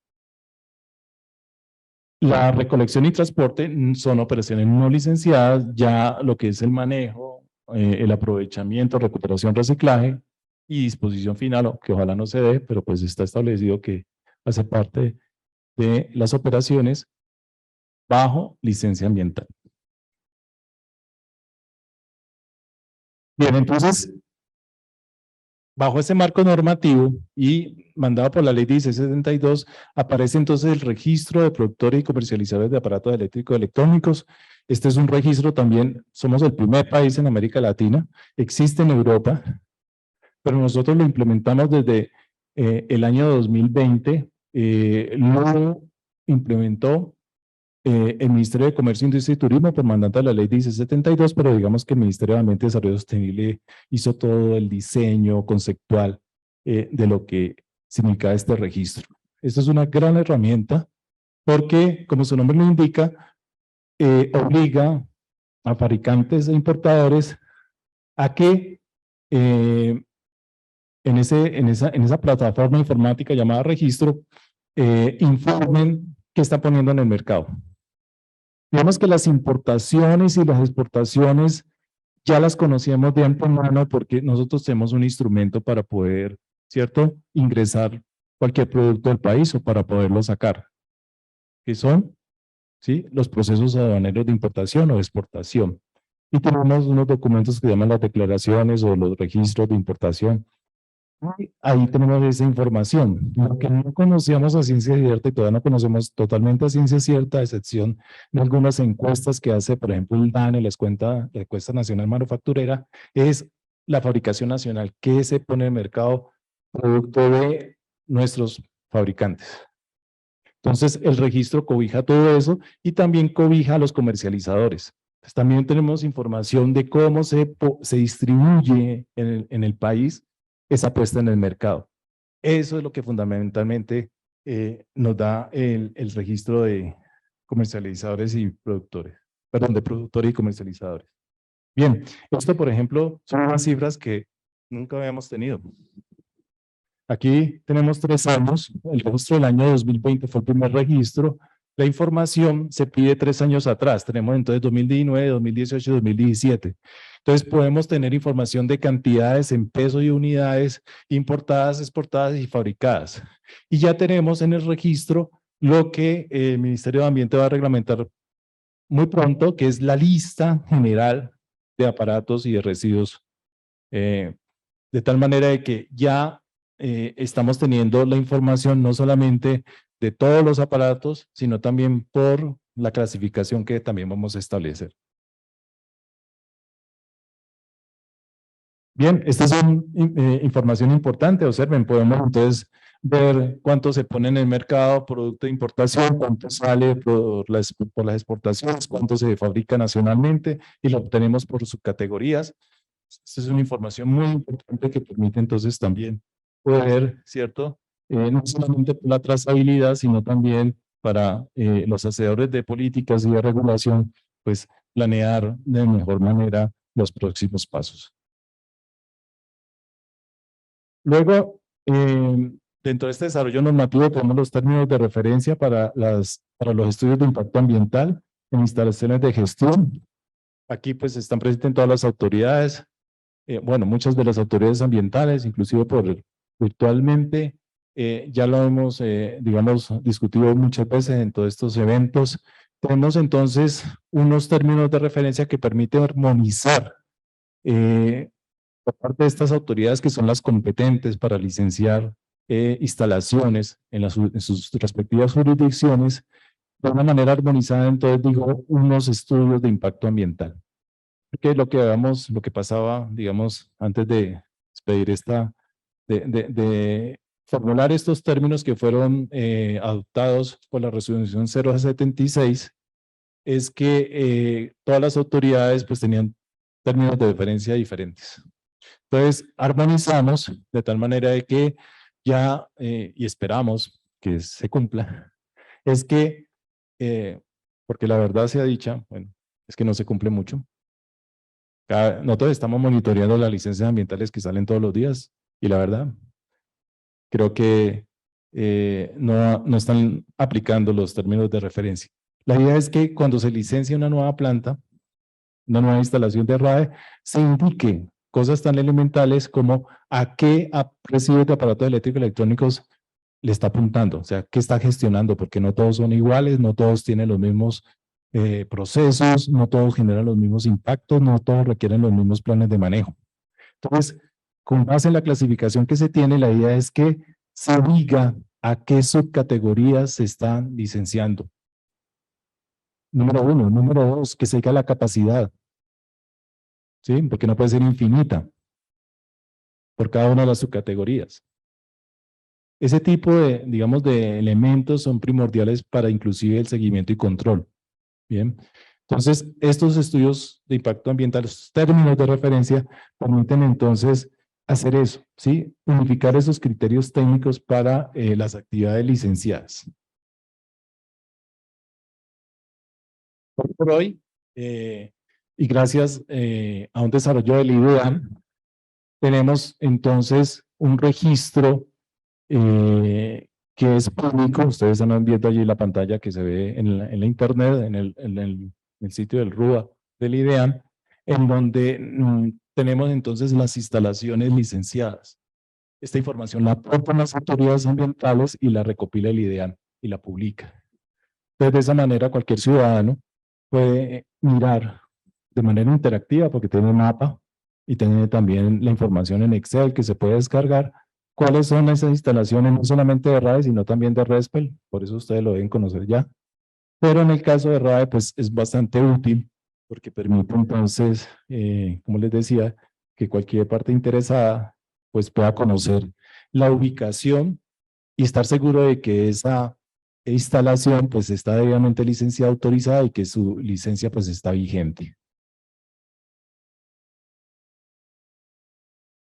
La recolección y transporte son operaciones no licenciadas, ya lo que es el manejo, el aprovechamiento, recuperación, reciclaje y disposición final, que ojalá no se dé, pero pues está establecido que hace parte de las operaciones bajo licencia ambiental. Bien, entonces, bajo ese marco normativo y mandado por la ley 1672, aparece entonces el registro de productores y comercializadores de aparatos eléctricos electrónicos. Este es un registro también, somos el primer país en América Latina, existe en Europa, pero nosotros lo implementamos desde el año 2020, lo implementó el Ministerio de Comercio, Industria y Turismo por mandato de la ley 1672, pero digamos que el Ministerio de Ambiente y Desarrollo Sostenible hizo todo el diseño conceptual de lo que significa este registro. Esta es una gran herramienta porque, como su nombre lo indica, obliga a fabricantes e importadores a que en esa plataforma informática llamada registro, informen qué está poniendo en el mercado. Digamos que las importaciones y las exportaciones ya las conocíamos de antemano porque nosotros tenemos un instrumento para poder, ¿cierto?, ingresar cualquier producto del país o para poderlo sacar, que son, ¿sí?, los procesos aduaneros de importación o exportación. Y tenemos unos documentos que llaman las declaraciones o los registros de importación. Ahí tenemos esa información. Lo que no conocíamos a ciencia cierta y todavía no conocemos totalmente a ciencia cierta, a excepción de algunas encuestas que hace, por ejemplo, el DANE, la Encuesta Nacional Manufacturera, es la fabricación nacional. ¿Qué se pone en el mercado producto de nuestros fabricantes? Entonces, el registro cobija todo eso y también cobija a los comercializadores. Pues también tenemos información de cómo se distribuye en el país esa puesta en el mercado. Eso es lo que fundamentalmente nos da el registro de comercializadores y productores, perdón, de productores y comercializadores. Bien, esto por ejemplo son unas cifras que nunca habíamos tenido. Aquí tenemos 3 años, el registro del año 2020 fue el primer registro. La información se pide 3 años atrás, tenemos entonces 2019, 2018 y 2017. Entonces podemos tener información de cantidades en pesos y unidades importadas, exportadas y fabricadas. Y ya tenemos en el registro lo que el Ministerio de Ambiente va a reglamentar muy pronto, que es la lista general de aparatos y de residuos, de tal manera de que ya estamos teniendo la información no solamente de todos los aparatos, sino también por la clasificación que también vamos a establecer. Bien, esta es información importante. Observen, podemos entonces ver cuánto se pone en el mercado, producto de importación, cuánto sale por las exportaciones, cuánto se fabrica nacionalmente y lo obtenemos por subcategorías. Esta es una información muy importante que permite entonces también poder, ¿cierto? No solamente por la trazabilidad, sino también para los hacedores de políticas y de regulación, pues planear de mejor manera los próximos pasos. Luego, dentro de este desarrollo normativo tenemos los términos de referencia para los estudios de impacto ambiental en instalaciones de gestión. Aquí pues están presentes todas las autoridades, bueno, muchas de las autoridades ambientales, inclusive virtualmente, ya lo hemos, digamos, discutido muchas veces en todos estos eventos. Tenemos entonces unos términos de referencia que permiten armonizar por parte de estas autoridades que son las competentes para licenciar instalaciones en sus respectivas jurisdicciones, de una manera armonizada, entonces digo, unos estudios de impacto ambiental. Porque lo que pasaba, digamos, antes de expedir de formular estos términos que fueron adoptados por la resolución 076, es que todas las autoridades pues tenían términos de referencia diferentes. Entonces, armonizamos de tal manera de que ya, y esperamos que se cumpla, es que, porque la verdad sea dicha, bueno, es que no se cumple mucho. Nosotros estamos monitoreando las licencias ambientales que salen todos los días y la verdad, creo que no están aplicando los términos de referencia. La idea es que cuando se licencia una nueva planta, una nueva instalación de RAE, se indique cosas tan elementales como a qué residuos de aparatos eléctricos electrónicos le está apuntando, o sea, qué está gestionando, porque no todos son iguales, no todos tienen los mismos procesos, no todos generan los mismos impactos, no todos requieren los mismos planes de manejo. Entonces, con base en la clasificación que se tiene, la idea es que se diga a qué subcategorías se están licenciando. Número 1. Número 2, que se diga la capacidad. ¿Sí? Porque no puede ser infinita por cada una de las subcategorías. Ese tipo de, digamos, de elementos son primordiales para inclusive el seguimiento y control. Bien. Entonces, estos estudios de impacto ambiental, estos términos de referencia, permiten entonces hacer eso, ¿sí? Unificar esos criterios técnicos para las actividades licenciadas. Por hoy, y gracias a un desarrollo del IDEAM, tenemos entonces un registro que es público. Ustedes están viendo allí la pantalla que se ve en la internet, en el sitio del RUA del IDEAM, en donde tenemos entonces las instalaciones licenciadas. Esta información la aportan las autoridades ambientales y la recopila el IDEAM y la publica. Entonces, de esa manera, cualquier ciudadano puede mirar de manera interactiva, porque tiene un mapa y tiene también la información en Excel que se puede descargar, cuáles son esas instalaciones, no solamente de RAE, sino también de RESPEL, por eso ustedes lo deben conocer ya. Pero en el caso de RAE, pues es bastante útil, porque permite entonces, como les decía, que cualquier parte interesada pues pueda conocer la ubicación y estar seguro de que esa instalación pues está debidamente licenciada, autorizada y que su licencia pues está vigente.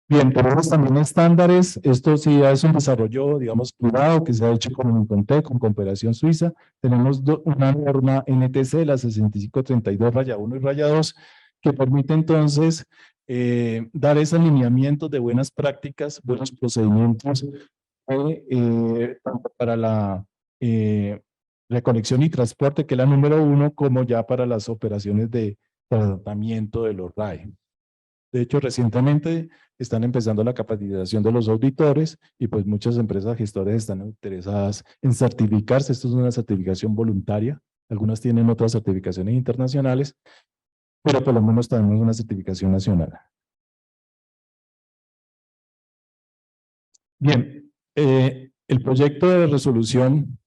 Bien, tenemos también estándares. Esto sí es un desarrollo, digamos, privado que se ha hecho con Incontec, con Cooperación Suiza. Tenemos una norma NTC, la 6532-1 y -2, que permite entonces dar esos alineamientos de buenas prácticas, buenos procedimientos tanto para la recolección y transporte, que es la número 1, como ya para las operaciones de tratamiento de los RAE. De hecho, recientemente están empezando la capacitación de los auditores y pues muchas empresas gestoras están interesadas en certificarse. Esto es una certificación voluntaria. Algunas tienen otras certificaciones internacionales, pero por lo menos tenemos una certificación nacional. Bien, el proyecto de resolución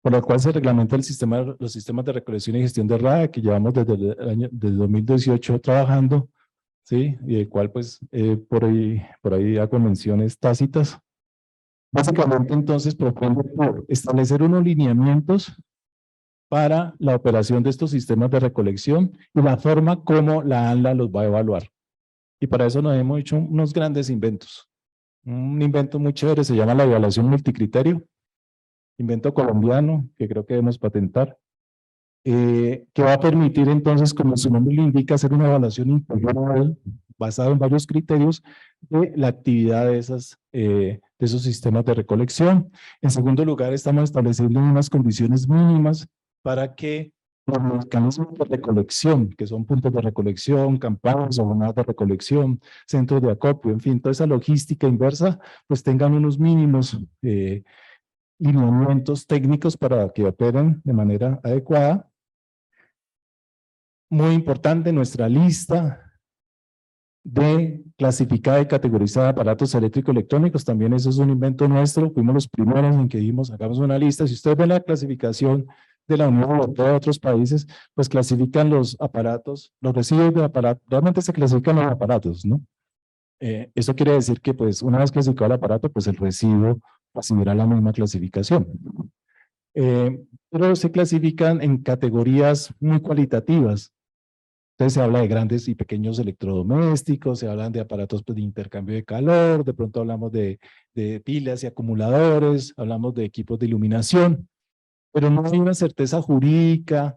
por el cual se reglamenta los sistemas de recolección y gestión de RAE, que llevamos desde 2018 trabajando, ¿sí? Y el cual pues por ahí hago menciones tácitas. Básicamente entonces propone establecer unos lineamientos para la operación de estos sistemas de recolección y la forma como la ANLA los va a evaluar. Y para eso nos hemos hecho unos grandes inventos. Un invento muy chévere se llama la evaluación multicriterio, invento colombiano que creo que debemos patentar, que va a permitir entonces, como su nombre le indica, hacer una evaluación integral basada en varios criterios de la actividad de esos sistemas de recolección. En segundo lugar, estamos estableciendo unas condiciones mínimas para que los mecanismos de recolección, que son puntos de recolección, campanas o jornadas de recolección, centros de acopio, en fin, toda esa logística inversa, pues tengan unos mínimos lineamientos técnicos para que operen de manera adecuada. Muy importante, nuestra lista de clasificada y categorizada aparatos eléctricos electrónicos, también eso es un invento nuestro, fuimos los primeros en que dijimos, hagamos una lista. Si ustedes ven la clasificación de la Unión Europea de otros países, pues clasifican los aparatos, los residuos de aparatos, realmente se clasifican los aparatos, ¿no? Eso quiere decir que pues una vez clasificado el aparato, pues el residuo recibirá la misma clasificación. Pero se clasifican en categorías muy cualitativas. Entonces se habla de grandes y pequeños electrodomésticos, se hablan de aparatos de intercambio de calor, de pronto hablamos de pilas y acumuladores, hablamos de equipos de iluminación, pero no hay una certeza jurídica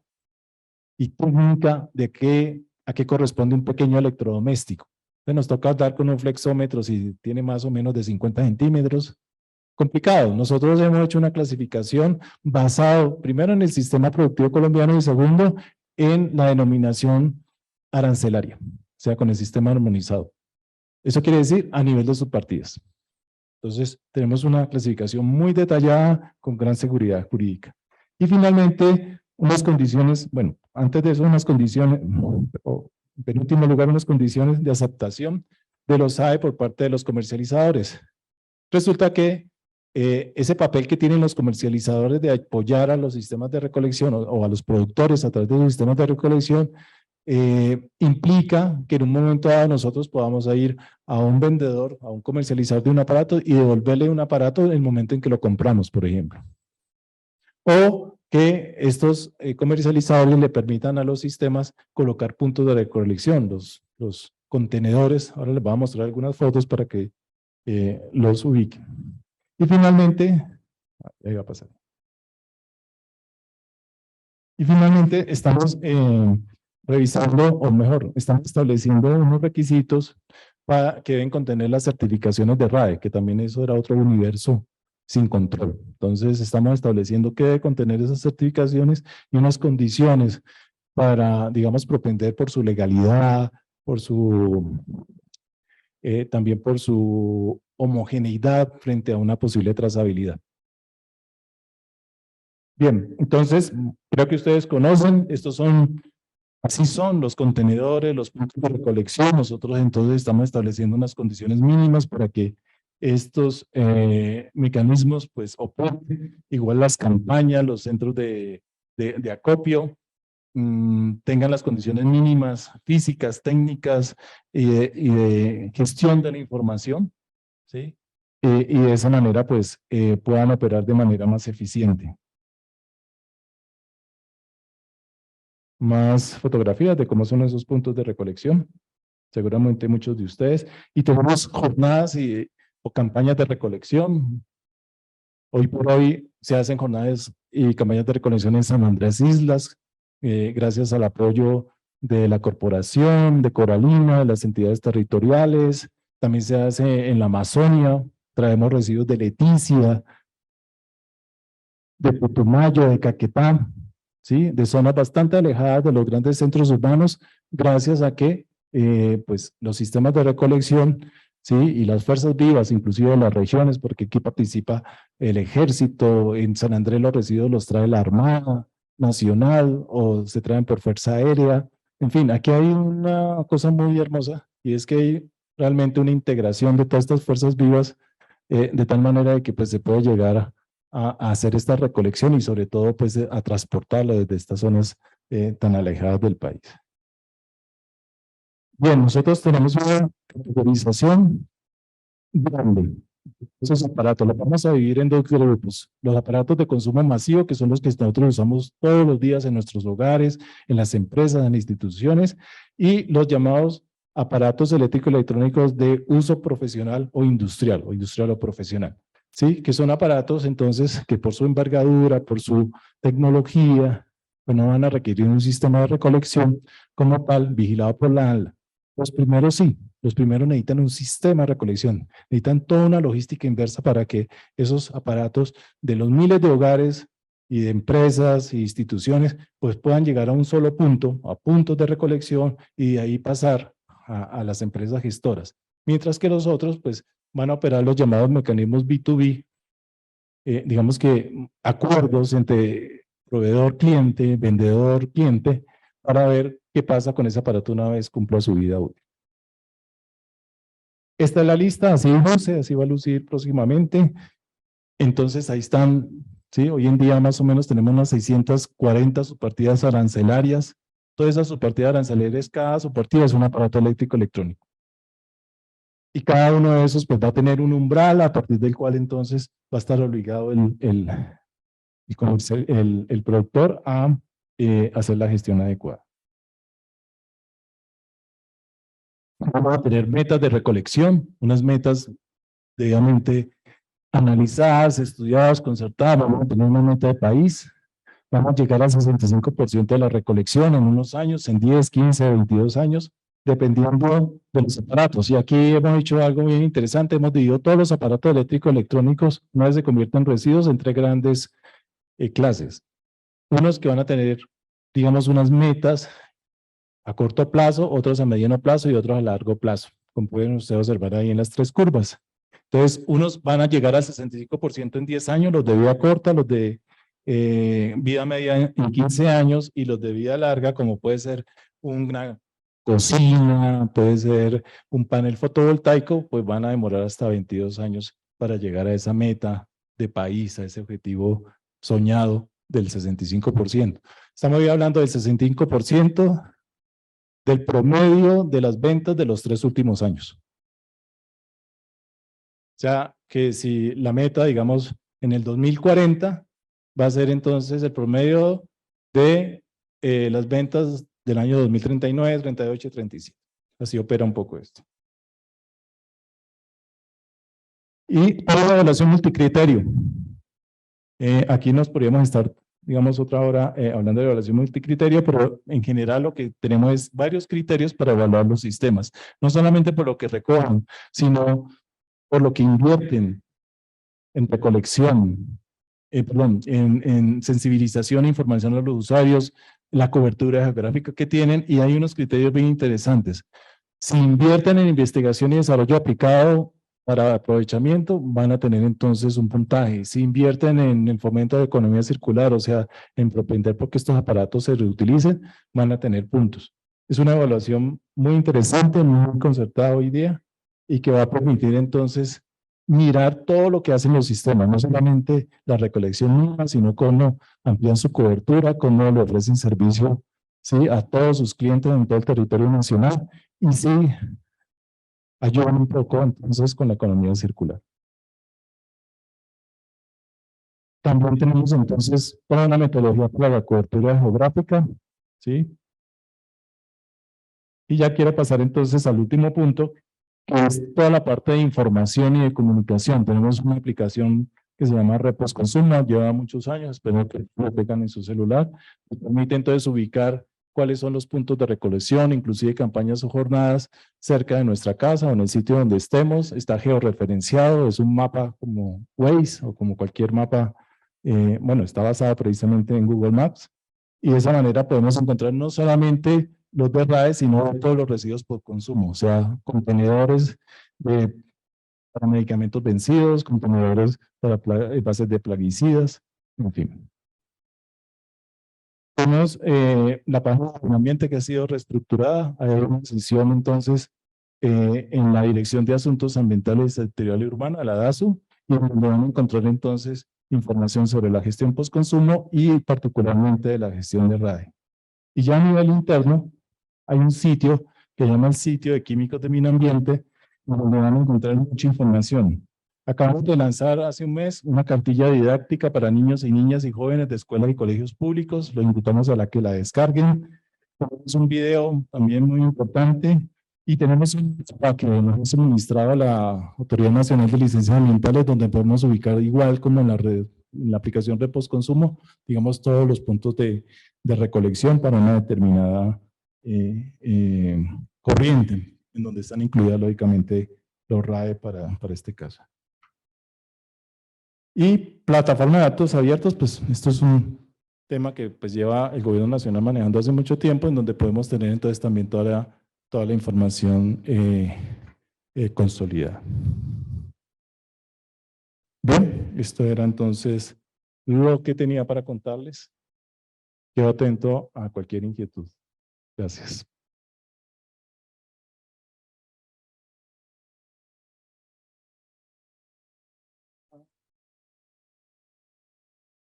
y técnica de a qué corresponde un pequeño electrodoméstico. Entonces nos toca dar con un flexómetro si tiene más o menos de 50 centímetros. Complicado. Nosotros hemos hecho una clasificación basado primero en el sistema productivo colombiano y segundo en la denominación arancelaria, o sea, con el sistema armonizado. Eso quiere decir a nivel de subpartidas. Entonces, tenemos una clasificación muy detallada con gran seguridad jurídica. Y finalmente, unas condiciones, bueno, antes de eso, unas condiciones, o en penúltimo lugar, unas condiciones de aceptación de los SAE por parte de los comercializadores. Resulta que ese papel que tienen los comercializadores de apoyar a los sistemas de recolección o a los productores a través de los sistemas de recolección implica que en un momento dado nosotros podamos ir a un vendedor, a un comercializador de un aparato y devolverle un aparato en el momento en que lo compramos, por ejemplo. O que estos comercializadores le permitan a los sistemas colocar puntos de recolección, los contenedores. Ahora les voy a mostrar algunas fotos para que los ubiquen. Y finalmente, ahí va a pasar. Y finalmente estamos revisando, o mejor, estamos estableciendo unos requisitos que deben contener las certificaciones de RAE, que también eso era otro universo sin control. Entonces estamos estableciendo qué debe contener esas certificaciones y unas condiciones para, digamos, propender por su legalidad, por su, también por su homogeneidad frente a una posible trazabilidad. Bien, entonces, creo que ustedes conocen, así son los contenedores, los puntos de recolección. Nosotros entonces estamos estableciendo unas condiciones mínimas para que estos mecanismos pues operen. Igual las campañas, los centros de acopio, tengan las condiciones mínimas físicas, técnicas y de gestión de la información, ¿sí? Y de esa manera pues puedan operar de manera más eficiente. Más fotografías de cómo son esos puntos de recolección, seguramente muchos de ustedes, y tenemos jornadas o campañas de recolección. Hoy por hoy se hacen jornadas y campañas de recolección en San Andrés Islas, gracias al apoyo de la corporación, de Coralina, de las entidades territoriales. También se hace en la Amazonia, traemos residuos de Leticia, de Putumayo, de Caquetá, ¿sí? De zonas bastante alejadas de los grandes centros urbanos, gracias a que pues, los sistemas de recolección, ¿sí? Y las fuerzas vivas, inclusive de las regiones, porque aquí participa el ejército, en San Andrés los residuos los trae la Armada Nacional o se traen por fuerza aérea. En fin, aquí hay una cosa muy hermosa y es que hay realmente una integración de todas estas fuerzas vivas de tal manera de que pues, se puede llegar a hacer esta recolección y sobre todo pues a transportarla desde estas zonas tan alejadas del país. Bien, nosotros tenemos una categorización grande. Esos aparatos los vamos a dividir en dos grupos. Los aparatos de consumo masivo, que son los que nosotros usamos todos los días en nuestros hogares, en las empresas, en instituciones, y los llamados aparatos eléctricos electrónicos de uso profesional o industrial o profesional. ¿Sí? Que son aparatos entonces que por su envergadura, por su tecnología, pues no van a requerir un sistema de recolección como tal vigilado por la ANLA. Los primeros sí, los primeros necesitan un sistema de recolección, necesitan toda una logística inversa para que esos aparatos de los miles de hogares y de empresas e instituciones pues puedan llegar a un solo punto, a puntos de recolección y de ahí pasar a las empresas gestoras. Mientras que los otros pues van a operar los llamados mecanismos B2B, digamos que acuerdos entre proveedor-cliente, vendedor-cliente, para ver qué pasa con ese aparato una vez cumpla su vida útil. Esta es la lista, así luce, así va a lucir próximamente. Entonces ahí están, ¿sí? Hoy en día más o menos tenemos unas 640 subpartidas arancelarias. Todas esas subpartidas arancelarias, cada subpartida es un aparato eléctrico electrónico. Y cada uno de esos pues va a tener un umbral a partir del cual entonces va a estar obligado el productor a hacer la gestión adecuada. Vamos a tener metas de recolección, unas metas debidamente analizadas, estudiadas, concertadas. Vamos a tener una meta de país. Vamos a llegar al 65% de la recolección en unos años, en 10, 15, 22 años, dependiendo de los aparatos. Y aquí hemos hecho algo bien interesante. Hemos dividido todos los aparatos eléctricos electrónicos, una vez se convierten en residuos, en tres grandes clases. Unos que van a tener, digamos, unas metas a corto plazo, otros a mediano plazo y otros a largo plazo, como pueden ustedes observar ahí en las tres curvas. Entonces, unos van a llegar al 65% en 10 años, los de vida corta, los de vida media en 15 años y los de vida larga, como puede ser una cocina, puede ser un panel fotovoltaico, pues van a demorar hasta 22 años para llegar a esa meta de país, a ese objetivo soñado del 65%. Estamos hablando del 65% del promedio de las ventas de los 3 últimos años. O sea, que si la meta, digamos, en el 2040, va a ser entonces el promedio de las ventas del año 2039, 38 y 37. Así opera un poco esto. Y para la evaluación multicriterio. Aquí nos podríamos estar, digamos, otra hora hablando de evaluación multicriterio, pero en general lo que tenemos es varios criterios para evaluar los sistemas. No solamente por lo que recogen, sino por lo que invierten en recolección, en sensibilización e información a los usuarios, la cobertura geográfica que tienen, y hay unos criterios bien interesantes. Si invierten en investigación y desarrollo aplicado para aprovechamiento, van a tener entonces un puntaje. Si invierten en el fomento de economía circular, o sea, en propender porque estos aparatos se reutilicen, van a tener puntos. Es una evaluación muy interesante, muy concertada hoy día, y que va a permitir entonces mirar todo lo que hacen los sistemas, no solamente la recolección misma, sino cómo amplían su cobertura, cómo le ofrecen servicio, ¿sí?, a todos sus clientes en todo el territorio nacional, y sí ayudan un poco entonces con la economía circular. También tenemos entonces toda una metodología para la cobertura geográfica, ¿sí? Y ya quiero pasar entonces al último punto, que es toda la parte de información y de comunicación. Tenemos una aplicación que se llama Repos Consumo, lleva muchos años, espero que lo tengan en su celular. Nos permite entonces ubicar cuáles son los puntos de recolección, inclusive campañas o jornadas cerca de nuestra casa o en el sitio donde estemos. Está georreferenciado, es un mapa como Waze o como cualquier mapa. Bueno, está basada precisamente en Google Maps, y de esa manera podemos encontrar no solamente los de RAE, sino todos los residuos por consumo, o sea, contenedores para medicamentos vencidos, contenedores para bases de plaguicidas, en fin. Tenemos la página del ambiente que ha sido reestructurada. Hay una sesión entonces en la Dirección de Asuntos Ambientales, Territorial y Urbana, la DASU, y donde van a encontrar entonces información sobre la gestión postconsumo y particularmente de la gestión de RAE. Y ya a nivel interno, hay un sitio que se llama el sitio de químicos de Medio Ambiente, donde van a encontrar mucha información. Acabamos de lanzar hace un mes una cartilla didáctica para niños y niñas y jóvenes de escuelas y colegios públicos. Los invitamos a que la descarguen. Tenemos un video también muy importante y tenemos un mapa que nos ha suministrado la Autoridad Nacional de Licencias Ambientales, donde podemos ubicar igual como en la aplicación de postconsumo, digamos, todos los puntos de recolección para una determinada corriente, en donde están incluidas lógicamente los RAE para este caso. Y plataforma de datos abiertos, pues esto es un tema que pues lleva el gobierno nacional manejando hace mucho tiempo, en donde podemos tener entonces también toda la información consolidada. Bien, esto era entonces lo que tenía para contarles. Quedo atento a cualquier inquietud. Gracias.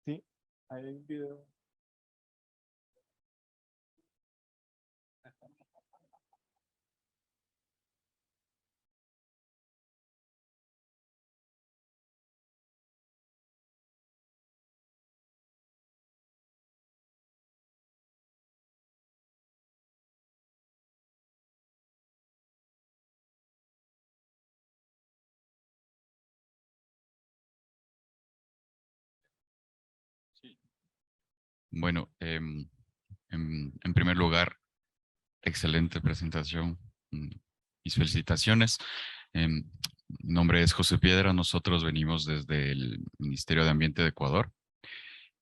Sí, hay un video. Bueno, en primer lugar, excelente presentación. Mis felicitaciones. Mi nombre es José Piedra. Nosotros venimos desde el Ministerio de Ambiente de Ecuador.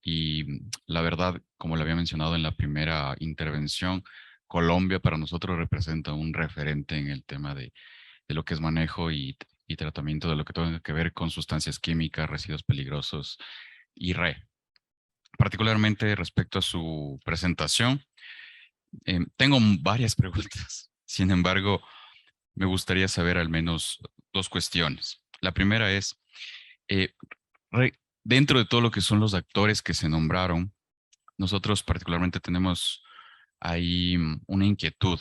Y la verdad, como le había mencionado en la primera intervención, Colombia para nosotros representa un referente en el tema de lo que es manejo y tratamiento de lo que tenga que ver con sustancias químicas, residuos peligrosos y RE. Particularmente respecto a su presentación, tengo varias preguntas. Sin embargo, me gustaría saber al menos dos cuestiones. La primera es, eh, dentro de todo lo que son los actores que se nombraron, nosotros particularmente tenemos ahí una inquietud.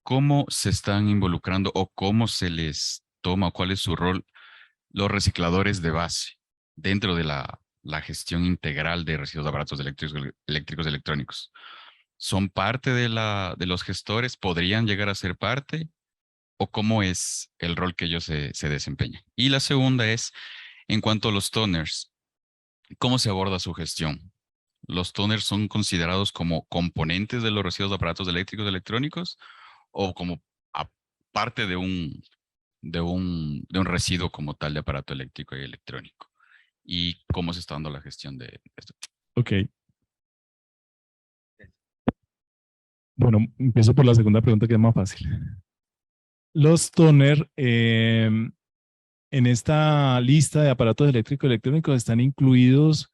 ¿Cómo se están involucrando o cómo se les toma o cuál es su rol los recicladores de base dentro de la gestión integral de residuos de aparatos eléctricos electrónicos? ¿Son parte de los gestores? ¿Podrían llegar a ser parte? ¿O cómo es el rol que ellos se desempeñan? Y la segunda es, en cuanto a los toners, ¿cómo se aborda su gestión? ¿Los toners son considerados como componentes de los residuos de aparatos eléctricos y electrónicos o como parte de un residuo como tal de aparato eléctrico y electrónico? ¿Y cómo se está dando la gestión de esto? Ok. Bueno, empiezo por la segunda pregunta que es más fácil. Los toner en esta lista de aparatos eléctricos y electrónicos están incluidos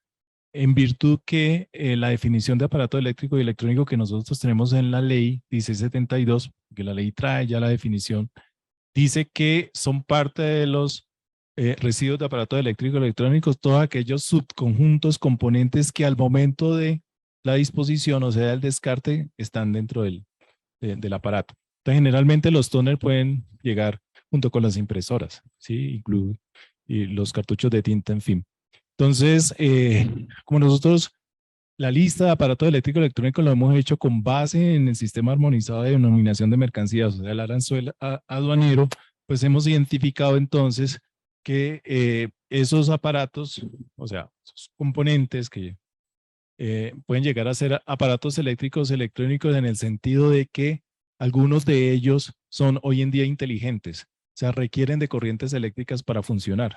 en virtud que la definición de aparato eléctrico y electrónico que nosotros tenemos en la ley 1672, que la ley trae ya la definición, dice que son parte de los residuos de aparatos eléctricos y electrónicos todos aquellos subconjuntos, componentes que al momento de la disposición, o sea, el descarte, están dentro del aparato. Entonces, generalmente los toners pueden llegar junto con las impresoras, ¿sí? Y los cartuchos de tinta, en fin. Entonces, como nosotros la lista de aparatos eléctricos y electrónicos lo hemos hecho con base en el sistema armonizado de denominación de mercancías, o sea, el arancel aduanero, pues hemos identificado entonces que esos aparatos, o sea, esos componentes que pueden llegar a ser aparatos eléctricos, electrónicos en el sentido de que algunos de ellos son hoy en día inteligentes, o sea, requieren de corrientes eléctricas para funcionar.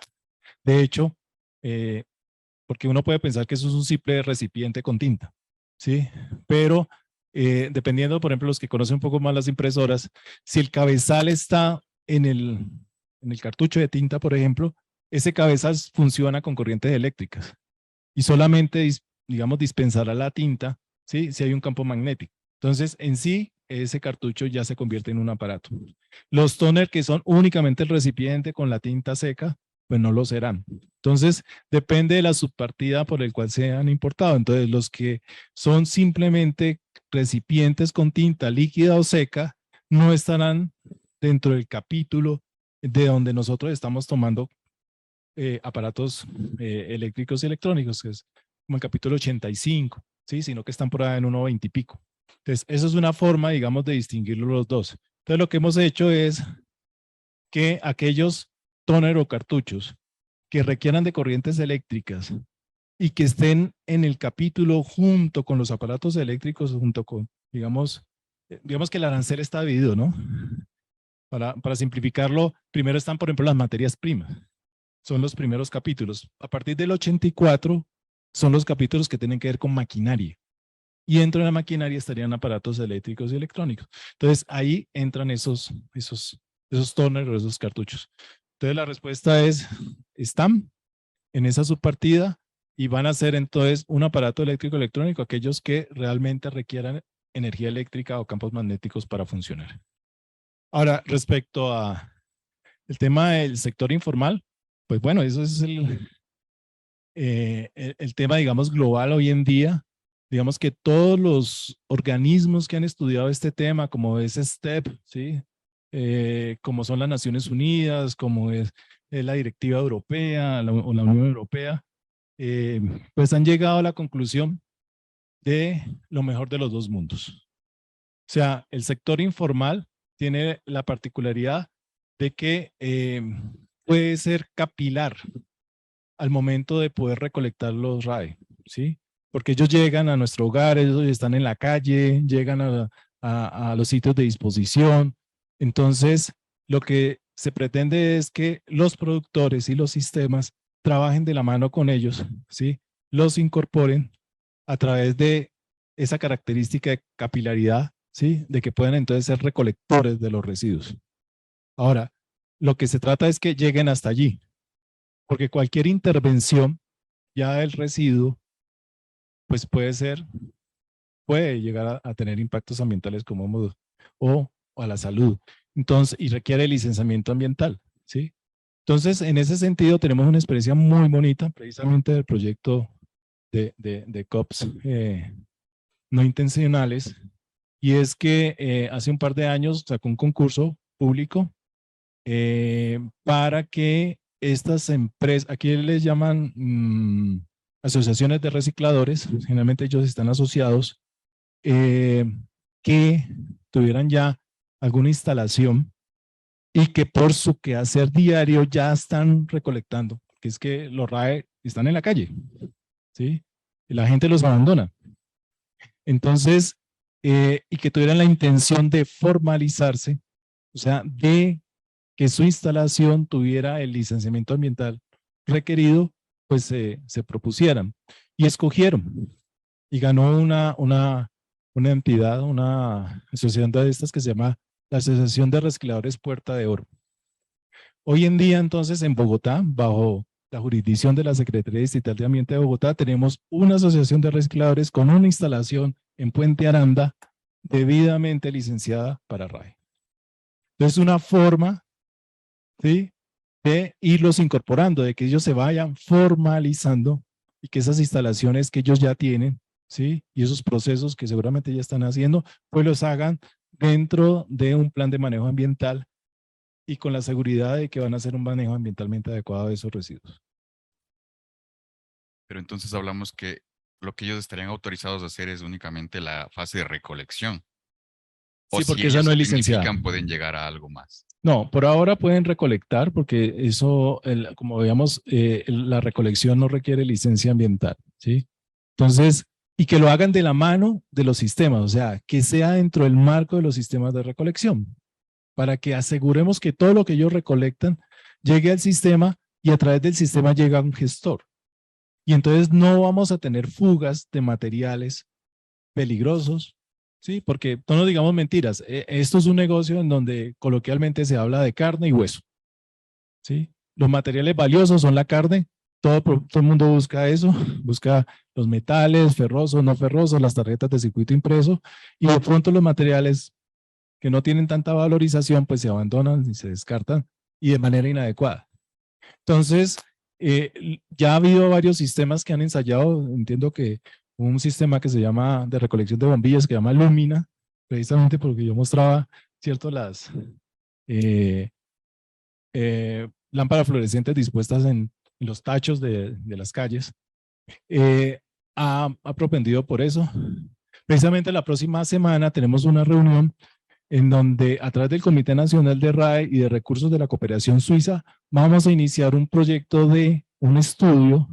De hecho, porque uno puede pensar que eso es un simple recipiente con tinta, ¿sí? Pero dependiendo, por ejemplo, los que conocen un poco más las impresoras, si el cabezal está en el cartucho de tinta, por ejemplo, ese cabezal funciona con corrientes eléctricas y solamente, digamos, dispensará la tinta, ¿sí? Si hay un campo magnético. Entonces, en sí, ese cartucho ya se convierte en un aparato. Los toners que son únicamente el recipiente con la tinta seca, pues no lo serán. Entonces, depende de la subpartida por el cual se han importado. Entonces, los que son simplemente recipientes con tinta líquida o seca, no estarán dentro del capítulo de donde nosotros estamos tomando aparatos eléctricos y electrónicos, que es como el capítulo 85, ¿sí? Sino que están por ahí en 1.20 y pico. Entonces, eso es una forma, digamos, de distinguirlos los dos. Entonces, lo que hemos hecho es que aquellos tóner o cartuchos que requieran de corrientes eléctricas y que estén en el capítulo junto con los aparatos eléctricos, junto con, digamos que el arancel está dividido, ¿no? Para simplificarlo, primero están, por ejemplo, las materias primas. Son los primeros capítulos. A partir del 84 son los capítulos que tienen que ver con maquinaria. Y dentro de la maquinaria estarían aparatos eléctricos y electrónicos. Entonces, ahí entran esos toners o esos cartuchos. Entonces, la respuesta es, están en esa subpartida y van a ser entonces un aparato eléctrico electrónico aquellos que realmente requieran energía eléctrica o campos magnéticos para funcionar. Ahora, respecto a el tema del sector informal, pues bueno, eso es el tema, digamos, global hoy en día. Digamos que todos los organismos que han estudiado este tema, como es STEP, ¿sí? Como son las Naciones Unidas, como es la Directiva Europea o la Unión Europea, pues han llegado a la conclusión de lo mejor de los dos mundos. O sea, el sector informal tiene la particularidad de que puede ser capilar al momento de poder recolectar los RAE, ¿sí? Porque ellos llegan a nuestro hogar, ellos están en la calle, llegan a los sitios de disposición. Entonces, lo que se pretende es que los productores y los sistemas trabajen de la mano con ellos, ¿sí? Los incorporen a través de esa característica de capilaridad, ¿sí? De que puedan entonces ser recolectores de los residuos. Ahora, lo que se trata es que lleguen hasta allí, porque cualquier intervención ya del residuo, pues puede llegar a tener impactos ambientales como o a la salud. Entonces, y requiere licenciamiento ambiental, ¿sí? Entonces, en ese sentido, tenemos una experiencia muy bonita, precisamente del proyecto de COPS no intencionales, y es que hace un par de años sacó un concurso público para que estas empresas, aquí les llaman asociaciones de recicladores, generalmente ellos están asociados, que tuvieran ya alguna instalación y que por su quehacer diario ya están recolectando, que es que los RAE están en la calle, ¿sí? Y la gente los abandona. Entonces, y que tuvieran la intención de formalizarse, o sea, de que su instalación tuviera el licenciamiento ambiental requerido, pues se propusieran y escogieron. Y ganó una entidad, una asociación de estas que se llama la Asociación de Recicladores Puerta de Oro. Hoy en día, entonces, en Bogotá, bajo la jurisdicción de la Secretaría Distrital de Ambiente de Bogotá, tenemos una asociación de recicladores con una instalación en Puente Aranda debidamente licenciada para RAE. Entonces, una forma, ¿sí?, de irlos incorporando, de que ellos se vayan formalizando y que esas instalaciones que ellos ya tienen, ¿sí?, y esos procesos que seguramente ya están haciendo, pues los hagan dentro de un plan de manejo ambiental y con la seguridad de que van a hacer un manejo ambientalmente adecuado de esos residuos. Pero entonces hablamos que lo que ellos estarían autorizados a hacer es únicamente la fase de recolección. O Sí, si porque esa ellos no se es licenciada. tecnifican, pueden llegar a algo más. No, por ahora pueden recolectar porque eso, como veíamos, la recolección no requiere licencia ambiental, ¿sí? Entonces, y que lo hagan de la mano de los sistemas, o sea, que sea dentro del marco de los sistemas de recolección, para que aseguremos que todo lo que ellos recolectan llegue al sistema y a través del sistema llega a un gestor. Y entonces no vamos a tener fugas de materiales peligrosos, ¿sí? Porque no nos digamos mentiras, esto es un negocio en donde coloquialmente se habla de carne y hueso, ¿sí? Los materiales valiosos son la carne, todo el mundo busca eso, busca los metales, ferrosos, no ferrosos, las tarjetas de circuito impreso, y de pronto los materiales que no tienen tanta valorización, pues se abandonan y se descartan y de manera inadecuada. Entonces, ya ha habido varios sistemas que han ensayado, entiendo que un sistema que se llama de recolección de bombillas que se llama Lumina, precisamente porque yo mostraba, cierto, las lámparas fluorescentes dispuestas en los tachos de las calles, ha propendido por eso. Precisamente la próxima semana tenemos una reunión en donde a través del Comité Nacional de RAE y de Recursos de la Cooperación Suiza vamos a iniciar un proyecto de un estudio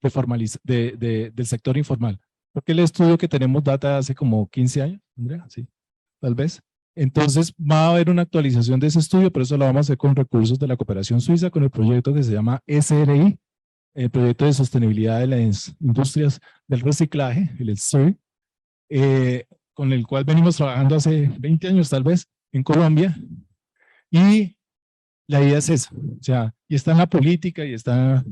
del sector informal. Porque el estudio que tenemos data hace como 15 años, Andrea, sí, tal vez. Entonces va a haber una actualización de ese estudio, pero eso lo vamos a hacer con recursos de la Cooperación Suiza, con el proyecto que se llama SRI, el proyecto de sostenibilidad de las industrias del reciclaje, el SRI, con el cual venimos trabajando hace 20 años tal vez en Colombia, y la idea es esa, o sea, y está en la política y está,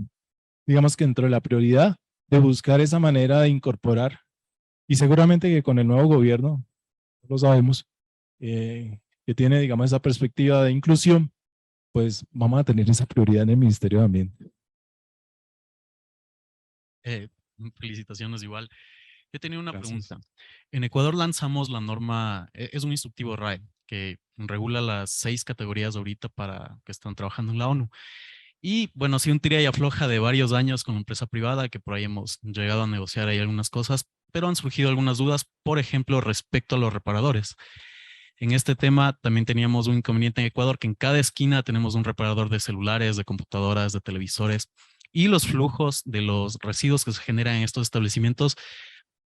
digamos que dentro de la prioridad de buscar esa manera de incorporar, y seguramente que con el nuevo gobierno, lo sabemos, que tiene, digamos, esa perspectiva de inclusión, pues vamos a tener esa prioridad en el Ministerio de Ambiente. Felicitaciones igual. Yo tenía una Gracias. pregunta. En Ecuador lanzamos la norma, es un instructivo RAE que regula las 6 categorías ahorita para que están trabajando en la ONU. Y bueno, ha sido un tira y afloja de varios años con la empresa privada, que por ahí hemos llegado a negociar ahí algunas cosas, pero han surgido algunas dudas, por ejemplo, respecto a los reparadores. En este tema también teníamos un inconveniente en Ecuador, que en cada esquina tenemos un reparador de celulares, de computadoras, de televisores, y los flujos de los residuos que se generan en estos establecimientos